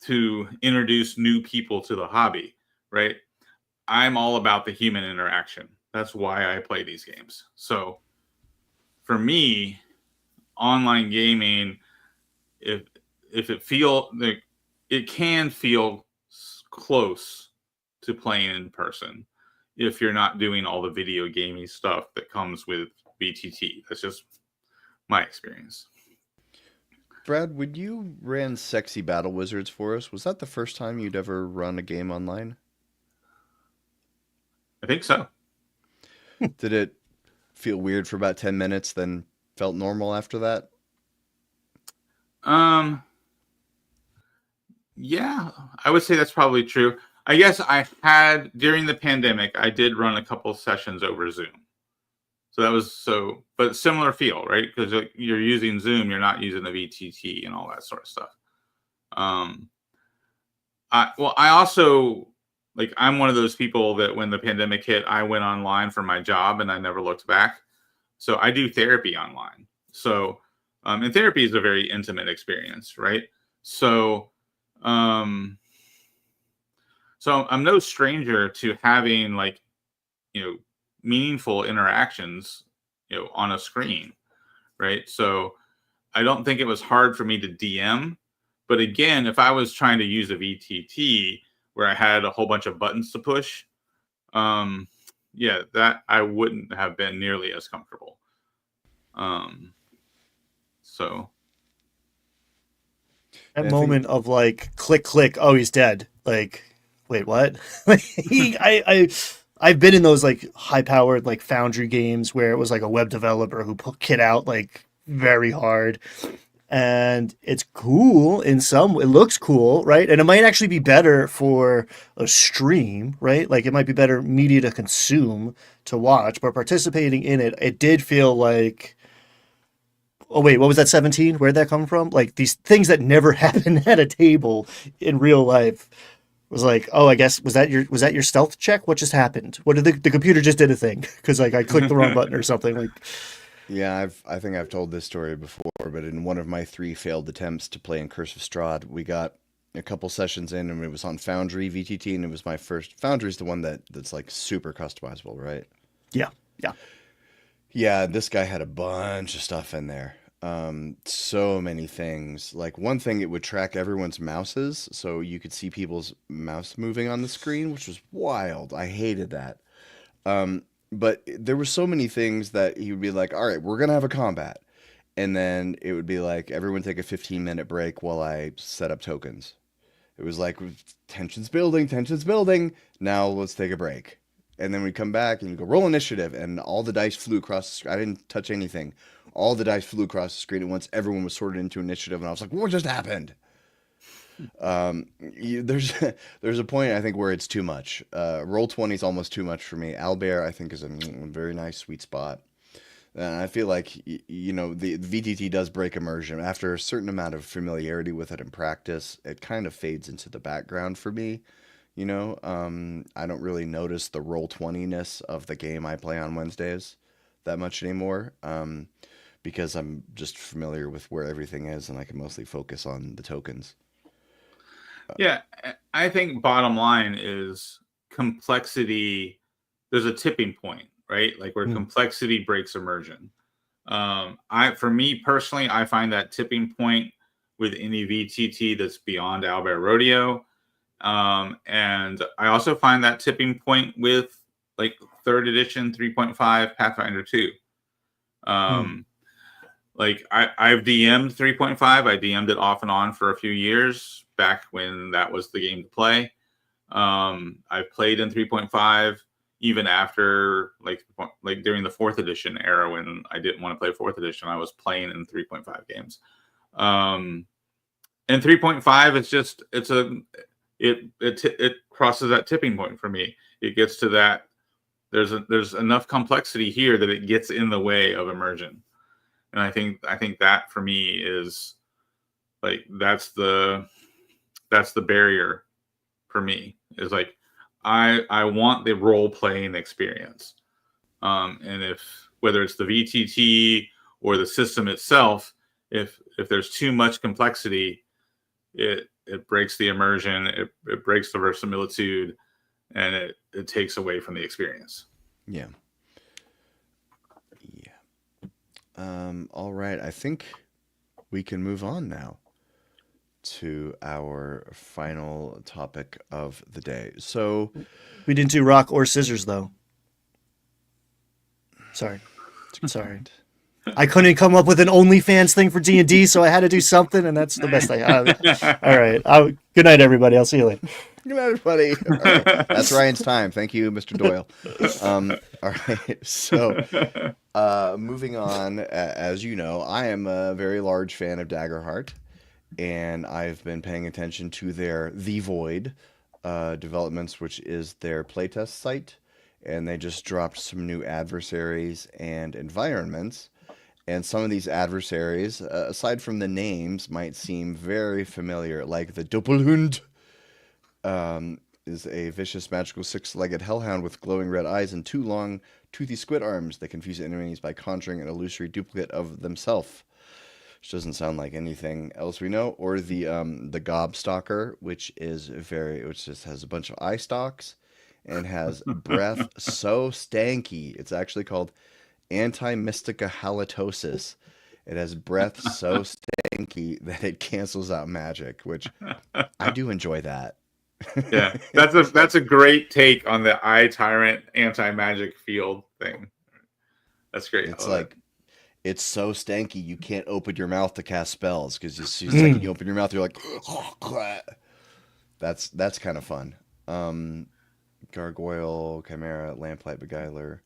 to introduce new people to the hobby, right? I'm all about the human interaction. That's why I play these games. So for me, online gaming, if it can feel close to playing in person if you're not doing all the video gaming stuff that comes with VTT. That's just my experience. Brad, when you ran Sexy Battle Wizards for us, was that the first time you'd ever run a game online? I think so. Did it feel weird for about 10 minutes, then felt normal after that? Yeah, I would say that's probably true. I guess I had during the pandemic, I did run a couple sessions over Zoom. So that was but similar feel, right? Because you're using Zoom, you're not using the VTT and all that sort of stuff. I also like I'm one of those people that when the pandemic hit, I went online for my job and I never looked back. So I do therapy online. So and therapy is a very intimate experience, right? So um, so I'm no stranger to having like meaningful interactions on a screen, right? So I don't think it was hard for me to DM. But again, if I was trying to use a VTT where I had a whole bunch of buttons to push, that I wouldn't have been nearly as comfortable. So that moment of like click click, oh, he's dead. Like, wait, what? I've been in those like high powered like Foundry games where it was like a web developer who put kit out like very hard. And it's cool it looks cool, right? And it might actually be better for a stream, right? Like it might be better media to consume, to watch, but participating in it, it did feel like, oh wait, what was that 17? Where'd that come from? Like these things that never happen at a table in real life was like, oh, I guess was that your stealth check? What just happened? What did the computer just did a thing? Because like I clicked the wrong button or something. Like, Yeah, I think I've told this story before, but in one of my 3 failed attempts to play in Curse of Strahd, we got a couple sessions in, and it was on Foundry VTT, and it was my first. Foundry's the one that's like super customizable, right? yeah, yeah. Yeah, this guy had a bunch of stuff in there. So many things. Like one thing, it would track everyone's mouses, so you could see people's mouse moving on the screen, which was wild. I hated that. But there were so many things that he would be like, all right, we're going to have a combat. And then it would be like, everyone take a 15-minute break while I set up tokens. It was like, tension's building, tension's building. Now let's take a break. And then we come back and you go, roll initiative. And all the dice flew across the screen. I didn't touch anything. All the dice flew across the screen at once. Everyone was sorted into initiative. And I was like, what just happened? There's a point I think where it's too much. Roll 20 is almost too much for me. Owlbear I think is a very nice sweet spot. And I feel like the VTT does break immersion after a certain amount of familiarity with it and practice. It kind of fades into the background for me. I don't really notice the roll 20ness of the game I play on Wednesdays that much anymore. Because I'm just familiar with where everything is and I can mostly focus on the tokens. Yeah, I think bottom line is complexity. There's a tipping point, right? Like where complexity breaks immersion. For me personally, I find that tipping point with any VTT that's beyond Owlbear Rodeo. And I also find that tipping point with like 3rd edition 3.5 Pathfinder 2. Like I've DM'd 3.5. I DM'd it off and on for a few years back when that was the game to play. I've played in 3.5 even after like during the 4th edition era when I didn't want to play 4th edition. I was playing in 3.5 games. And 3.5 it's just it crosses that tipping point for me. It gets to that there's enough complexity here that it gets in the way of immersion. And I think that for me is like that's the barrier for me is like I want the role playing experience. And if whether it's the VTT or the system itself, if there's too much complexity, it breaks the immersion, it breaks the verisimilitude, and it takes away from the experience. Yeah. All right. I think we can move on now to our final topic of the day. So We didn't do rock or scissors though. Sorry. I couldn't come up with an OnlyFans thing for D&D, so I had to do something, and that's the best I have. All right. Good night, everybody. I'll see you later. Good night, everybody. All right. That's Ryan's time. Thank you, Mr. Doyle. All right. So moving on, as you know, I am a very large fan of Daggerheart. and I've been paying attention to their The Void developments, which is their playtest site, and they just dropped some new adversaries and environments. And some of these adversaries, aside from the names, might seem very familiar, like the Doppelhund. Is a vicious, magical, six-legged hellhound with glowing red eyes and two long, toothy squid arms that confuse enemies by conjuring an illusory duplicate of themselves. Which doesn't sound like anything else we know. Or the Gobstalker, which just has a bunch of eye stalks and has breath so stanky. It's actually called Anti-Mystica Halitosis. It has breath so stanky that it cancels out magic, which I do enjoy that. Yeah, that's a great take on the eye tyrant anti-magic field thing. That's great. It's like it's so stanky you can't open your mouth to cast spells because the second you open your mouth, you're like, that's kind of fun. Gargoyle, Chimera, Lamplight, Beguiler.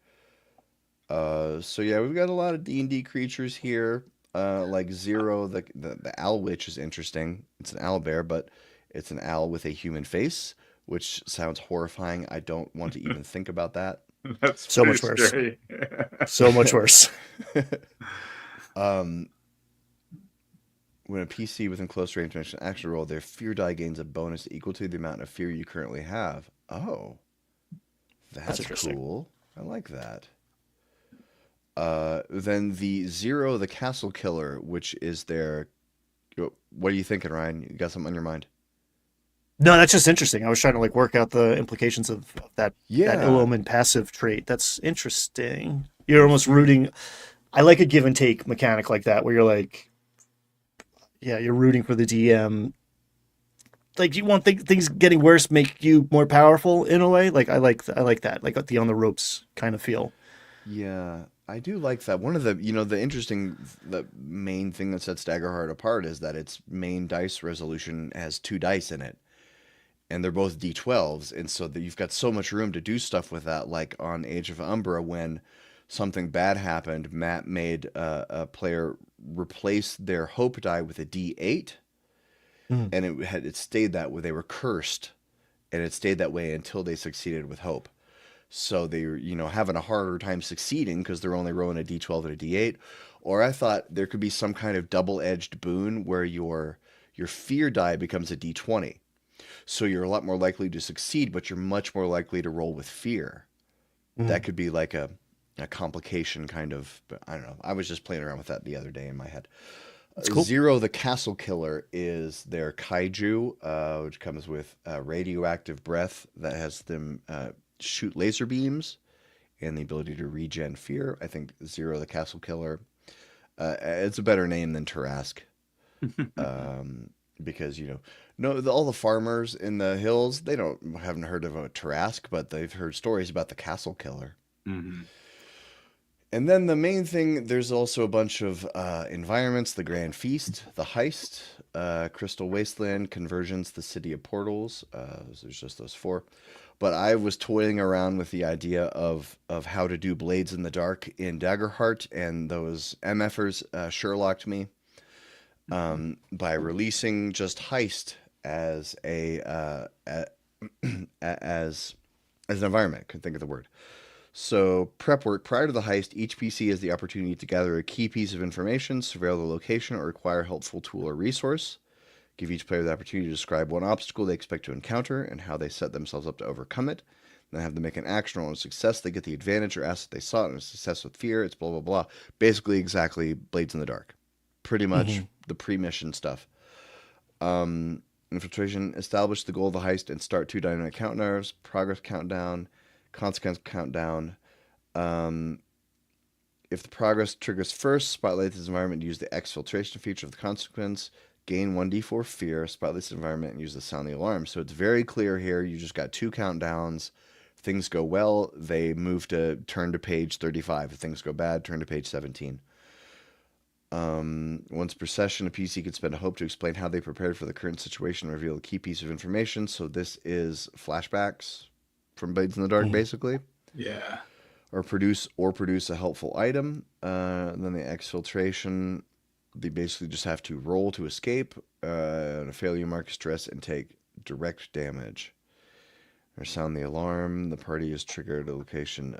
So yeah, we've got a lot of D&D creatures here. Like Zero, the owl witch is interesting. It's an owl bear, but it's an owl with a human face, which sounds horrifying. I don't want to even think about that. That's so much worse. So much worse. When a PC within close range makes an action roll, their fear die gains a bonus equal to the amount of fear you currently have. Oh, that's cool. I like that. Then the Zero, the Castle Killer, which is their... What are you thinking, Ryan? You got something on your mind? No, that's just interesting. I was trying to work out the implications of that Illumin passive trait. That's interesting. You're almost rooting. I like a give and take mechanic like that, where you're like, yeah, you're rooting for the DM. Like you want things getting worse make you more powerful in a way. I like that, like the on the ropes kind of feel. Yeah, I do like that. One of the the main thing that sets Daggerheart apart is that its main dice resolution has 2 dice in it. And they're both D12s, and so that you've got so much room to do stuff with that. Like on Age of Umbra, when something bad happened, Matt made a player replace their hope die with a D8, and it stayed that way. They were cursed, and it stayed that way until they succeeded with hope. So they were, having a harder time succeeding because they're only rolling a D12 and a D8. Or I thought there could be some kind of double-edged boon where your fear die becomes a D20. So you're a lot more likely to succeed, but you're much more likely to roll with fear. That could be like a complication kind of, but I don't know. I was just playing around with that the other day in my head. Cool. Zero, the Castle Killer, is their kaiju, which comes with radioactive breath that has them shoot laser beams and the ability to regen fear. I think Zero, the Castle Killer, it's a better name than Tarask. Because, all the farmers in the hills, they haven't heard of a Tarask, but they've heard stories about the Castle Killer. Mm-hmm. And then the main thing, there's also a bunch of environments: the Grand Feast, the Heist, Crystal Wasteland, Convergence, the City of Portals. There's just those 4. But I was toying around with the idea of how to do Blades in the Dark in Daggerheart, and those MFers Sherlocked me. By releasing just Heist as as an environment. Couldn't think of the word. So prep work. Prior to the Heist, each PC has the opportunity to gather a key piece of information, surveil the location, or acquire a helpful tool or resource. Give each player the opportunity to describe one obstacle they expect to encounter and how they set themselves up to overcome it. Then have them make an action roll. On success, they get the advantage or asset they sought, and a success with fear, it's blah, blah, blah. Basically, exactly Blades in the Dark. Pretty much the pre-mission stuff. Infiltration. Establish the goal of the heist and start 2 dynamic countdowns. Progress countdown. Consequence countdown. If the progress triggers first, spotlight this environment and use the exfiltration feature of the consequence. Gain 1d4 fear. Spotlight this environment and use the sound the alarm. So it's very clear here. You just got 2 countdowns. If things go well, they move to turn to page 35. If things go bad, turn to page 17. Once per session, a PC can spend a hope to explain how they prepared for the current situation and reveal a key piece of information. So this is flashbacks from Blades in the Dark, basically. Yeah. Or produce a helpful item. Then the exfiltration. they basically just have to roll to escape. On a failure, mark stress and take direct damage. Or sound the alarm. The party is triggered a location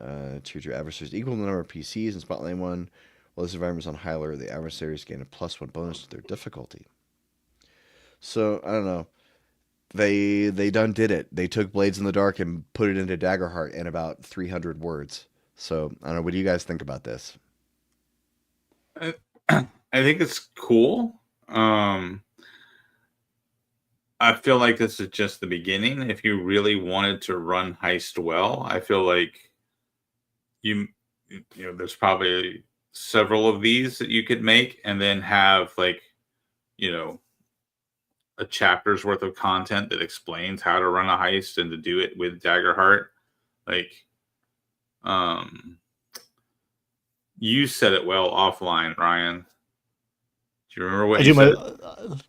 to your adversaries equal to the number of PCs in Spotlight 1. While this environment is on high alert, the adversaries gain a +1 bonus to their difficulty. So, I don't know. They done did it. They took Blades in the Dark and put it into Daggerheart in about 300 words. So, I don't know. What do you guys think about this? I think it's cool. I feel like this is just the beginning. If you really wanted to run heist well, I feel like there's probably several of these that you could make and then have like, a chapter's worth of content that explains how to run a heist and to do it with Daggerheart. Like, you said it well offline, Ryan. Do you remember what you said?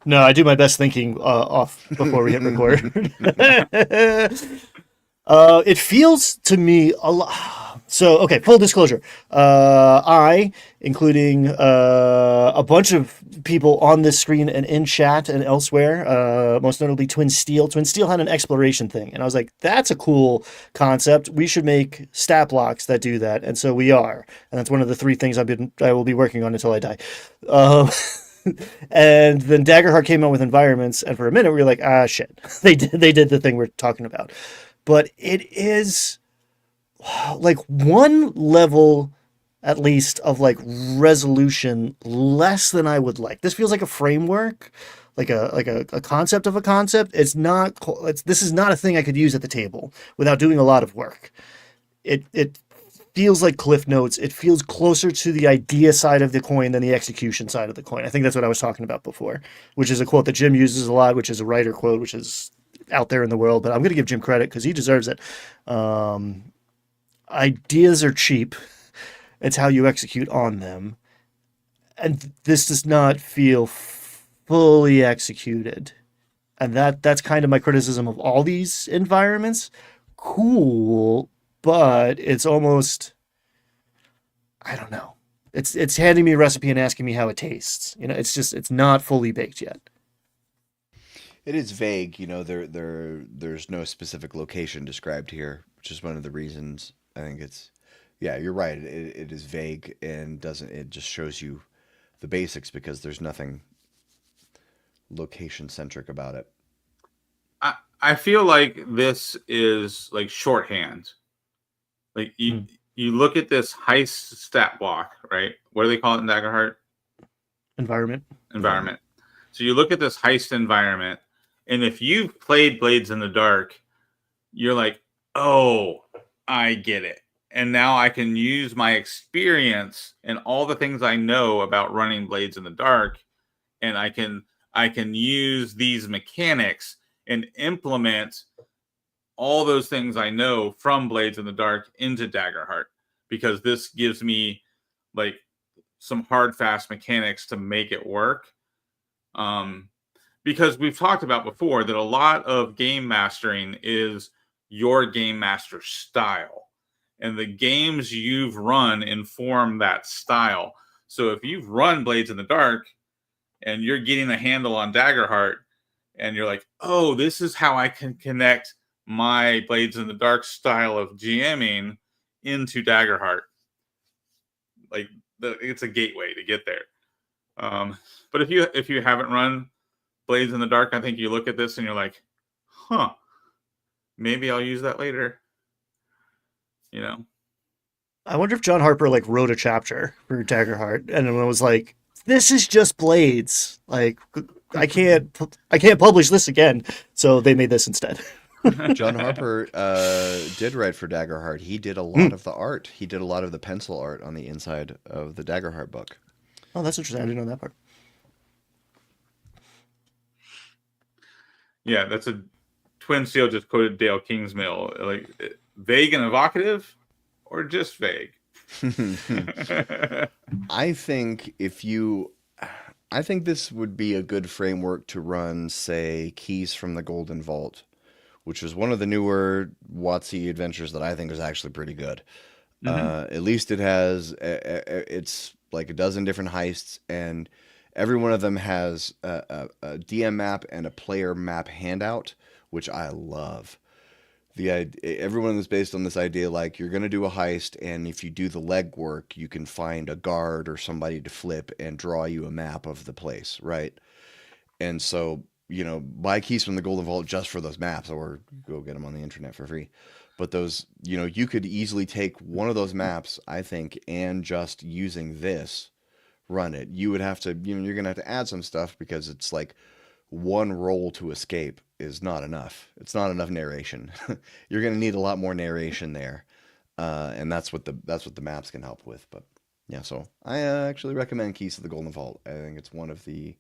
No, I do my best thinking off before we hit record. It feels to me a lot. So, okay, full disclosure. I, including a bunch of people on this screen and in chat and elsewhere, most notably Twin Steel. Twin Steel had an exploration thing, and I was like, that's a cool concept. We should make stat blocks that do that, and so we are. And that's one of the 3 things I will be working on until I die. And then Daggerheart came out with environments, and for a minute we were like, shit. They did the thing we're talking about. But it is like one level at least of like resolution less than I would like. This feels like a framework, like a concept of a concept. This is not a thing I could use at the table without doing a lot of work. It feels like Cliff Notes. It feels closer to the idea side of the coin than the execution side of the coin. I think that's what I was talking about before, which is a quote that Jim uses a lot, which is a writer quote, which is out there in the world, but I'm going to give Jim credit because he deserves it. Ideas are cheap. It's how you execute on them. And this does not feel fully executed. And that's kind of my criticism of all these environments. Cool, but it's almost, I don't know. It's handing me a recipe and asking me how it tastes. It's not fully baked yet. It is vague, there's no specific location described here, which is one of the reasons I think you're right. It is vague and it just shows you the basics because there's nothing location centric about it. I feel like this is like shorthand. Like you look at this heist stat block, right? What do they call it in Daggerheart? Environment. So you look at this heist environment, and if you've played Blades in the Dark, you're like, oh, I get it. And now I can use my experience and all the things I know about running Blades in the Dark, and I can use these mechanics and implement all those things I know from Blades in the Dark into Daggerheart, because this gives me like some hard, fast mechanics to make it work. Because we've talked about before that a lot of game mastering is your game master style, and the games you've run inform that style. So if you've run Blades in the Dark and you're getting a handle on Daggerheart and you're like, oh, this is how I can connect my Blades in the Dark style of GMing into Daggerheart. Like it's a gateway to get there. But if you haven't run Blades in the Dark, I think you look at this and you're like, huh, maybe I'll use that later. I wonder if John Harper like wrote a chapter for Daggerheart and it was like, this is just Blades. Like I can't publish this again. So they made this instead. John Harper did write for Daggerheart. He did a lot of the art. He did a lot of the pencil art on the inside of the Daggerheart book. Oh, that's interesting. I didn't know that part. Yeah, that's a Twin Steel just quoted Dale Kingsmill. Like vague and evocative, or just vague? I think this would be a good framework to run, say, Keys from the Golden Vault, which was one of the newer WotC adventures that I think is actually pretty good. At least it's like a dozen different heists, and Every one of them has a DM map and a player map handout, which I love. Every one of them is based on this idea like you're going to do a heist, and if you do the legwork, you can find a guard or somebody to flip and draw you a map of the place, right? And so, buy keys from the Golden Vault just for those maps, or go get them on the internet for free. But those, you could easily take one of those maps, I think, and just using this, run it. You would have to, you're going to have to add some stuff because it's like one roll to escape is not enough. It's not enough narration. You're going to need a lot more narration there. And that's what the maps can help with. But yeah, so I actually recommend Keys to the Golden Vault. I think it's one of the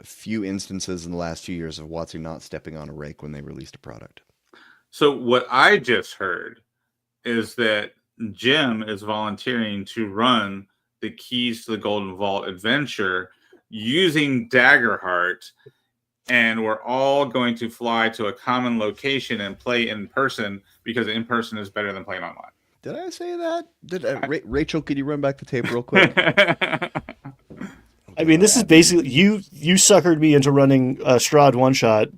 few instances in the last few years of WotC not stepping on a rake when they released a product. So what I just heard is that Jim is volunteering to run the Keys to the Golden Vault adventure using Daggerheart, and we're all going to fly to a common location and play in person because in person is better than playing online. Did I say that? Rachel, could you run back the tape real quick? I mean, this is basically you suckered me into running a Strahd one shot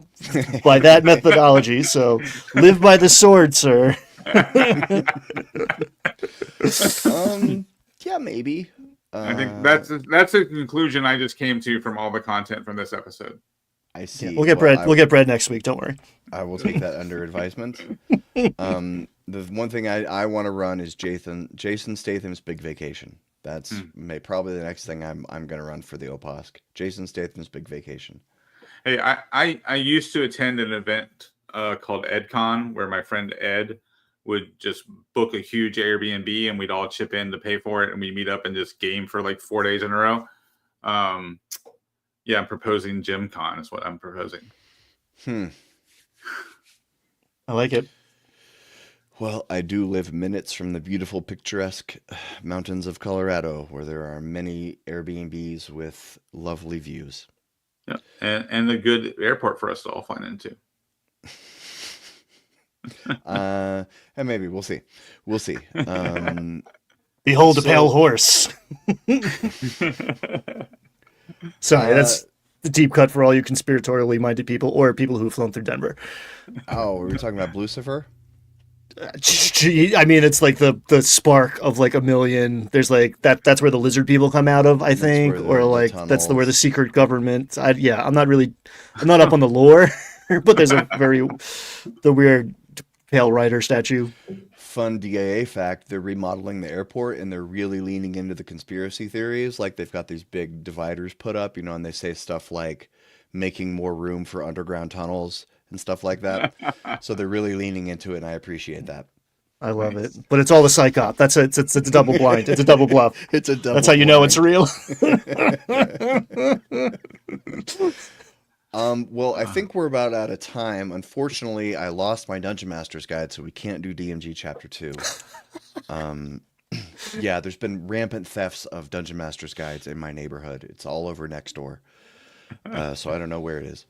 by that methodology. So live by the sword, sir. Yeah, maybe. I think that's a conclusion I just came to from all the content from this episode. I see. Yeah, we'll get bread. We'll get bread next week. Don't worry. I will take that under advisement. The one thing I want to run is Jason Statham's Big Vacation. That's probably the next thing I'm going to run for the OPOSC. Jason Statham's Big Vacation. Hey, I used to attend an event called EdCon where my friend Ed would just book a huge Airbnb and we'd all chip in to pay for it, and we'd meet up and just game for like 4 days in a row. Yeah, I'm proposing GymCon is what I'm proposing. I like it. Well, I do live minutes from the beautiful, picturesque mountains of Colorado, where there are many Airbnbs with lovely views. Yeah, and a good airport for us to all fly into. And maybe we'll see. We'll see. Behold a pale horse. Sorry, that's the deep cut for all you conspiratorially minded people or people who've flown through Denver. Oh, were we talking about Lucifer? I mean, it's like the spark of like a million. There's like that's where the lizard people come out of, I think, or like that's where the secret government. I'm not up on the lore, but there's the weird pale rider statue. Fun DIA fact: they're remodeling the airport and they're really leaning into the conspiracy theories. Like they've got these big dividers put up, and they say stuff like making more room for underground tunnels and stuff like that. So they're really leaning into it, and I appreciate that. I love it, but it's all the psyop. It's a double blind. It's a double bluff. It's a double. That's how you know it's real. Well, I think we're about out of time. Unfortunately, I lost my Dungeon Master's Guide, so we can't do DMG Chapter 2. Yeah, there's been rampant thefts of Dungeon Master's Guides in my neighborhood. It's all over next door. So I don't know where it is.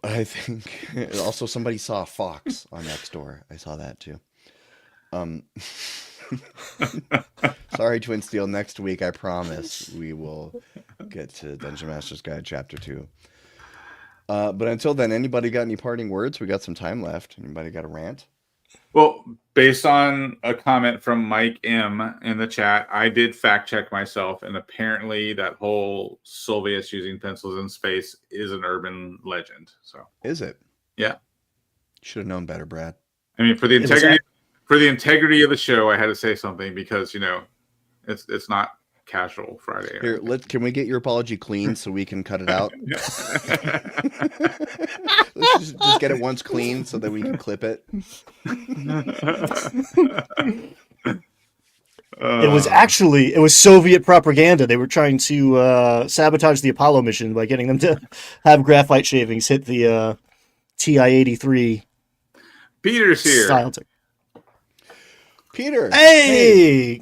I think also somebody saw a fox on Nextdoor. I saw that too. Sorry, Twin Steel. Next week, I promise we will get to Dungeon Master's Guide Chapter 2. But until then, anybody got any parting words? We got some time left. Anybody got a rant? Well, based on a comment from Mike M in the chat, I did fact check myself, and apparently that whole Sylvius using pencils in space is an urban legend. So is it? Yeah. Should have known better, Brad. I mean, for the integrity of the show, I had to say something because it's not casual Friday. Here, can we get your apology clean so we can cut it out? Let's just get it once clean so that we can clip it. It was Soviet propaganda. They were trying to sabotage the Apollo mission by getting them to have graphite shavings hit the TI-83. Peter's here. Peter. Hey!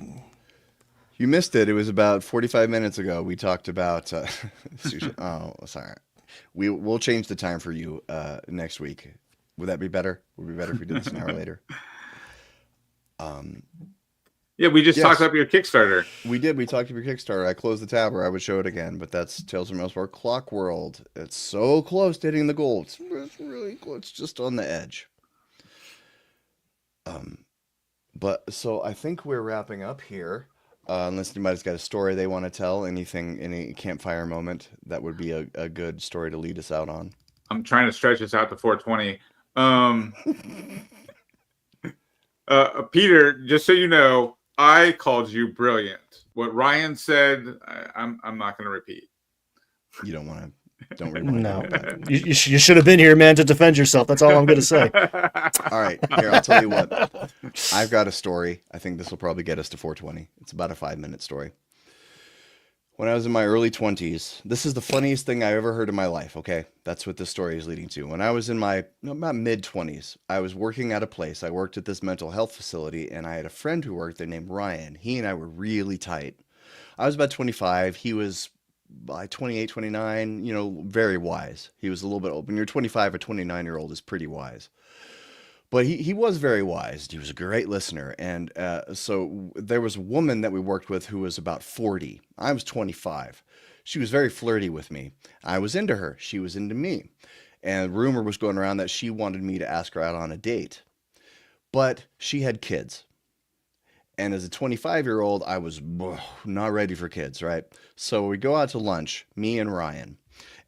You missed it. It was about 45 minutes ago. We talked about sushi. Oh, sorry. We'll change the time for you next week. Would that be better? Would it be better if we did this an hour later? Yeah, we just Yes. talked up your Kickstarter. We did. We talked about Kickstarter. I closed the tab, or I would show it again, but that's Tales from Elsewhere Clock World. It's so close to hitting the goal. It's really close. It's just on the edge. But so I think we're wrapping up here. Unless anybody's got a story they want to tell, anything, any campfire moment, that would be a good story to lead us out on. I'm trying to stretch this out to 420. Peter, just so you know, I called you brilliant. What Ryan said, I'm not going to repeat. You don't want to. Don't really want to. No, you should have been here, man, to defend yourself. That's all I'm going to say. All right, here, I'll tell you what. I've got a story. I think this will probably get us to 420. It's about a 5-minute story. When I was in my early 20s, this is the funniest thing I ever heard in my life, okay? That's what this story is leading to. When I was in my about mid-20s, I was working at a place. I worked at this mental health facility, and I had a friend who worked there named Ryan. He and I were really tight. I was about 25. He was by 28, 29, very wise. He was a little bit old. When you're 25, a 29-year-old is pretty wise. But he was very wise. He was a great listener. And so there was a woman that we worked with who was about 40. I was 25. She was very flirty with me. I was into her. She was into me. And rumor was going around that she wanted me to ask her out on a date. But she had kids. And as a 25-year-old, I was not ready for kids, right? So we go out to lunch, me and Ryan.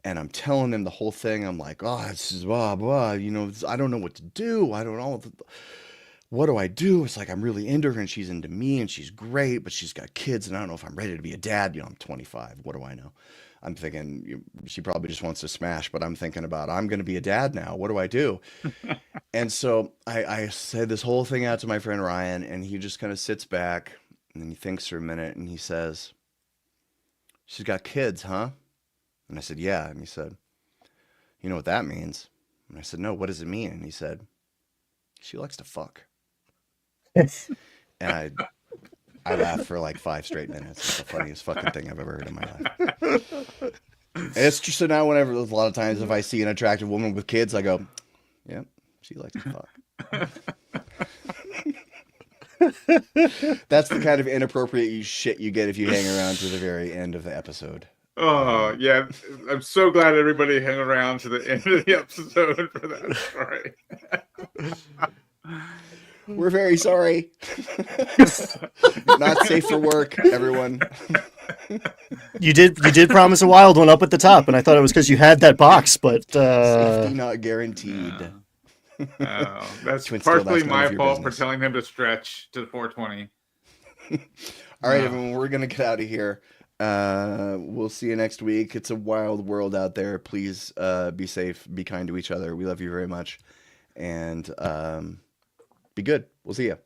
And I'm telling him the whole thing. I'm like, oh, this is blah, blah. I don't know what to do. I don't know. What do I do? It's like, I'm really into her and she's into me and she's great, but she's got kids and I don't know if I'm ready to be a dad. I'm 25. What do I know? I'm thinking she probably just wants to smash, but I'm thinking about, I'm going to be a dad now. What do I do? And so I said this whole thing out to my friend Ryan, and he just kind of sits back and then he thinks for a minute and he says, she's got kids, huh? And I said, yeah. And he said, you know what that means? And I said, no, what does it mean? And he said, she likes to fuck. And I laughed for like 5 straight minutes. It's the funniest fucking thing I've ever heard in my life. It's just, so now whenever, a lot of times if I see an attractive woman with kids, I go, yep, she likes to fuck. That's the kind of inappropriate shit you get if you hang around to the very end of the episode. Oh, yeah. I'm so glad everybody hung around to the end of the episode for that story. We're very sorry. Not safe for work, everyone. You did promise a wild one up at the top, and I thought it was because you had that box, but Safety not guaranteed. That's Twin partially still, that's none my of your fault for business. telling him to stretch to 420. All right, everyone, we're gonna get out of here. We'll see you next week. It's a wild world out there. Please be safe, be kind to each other. We love you very much, and be good. We'll see you.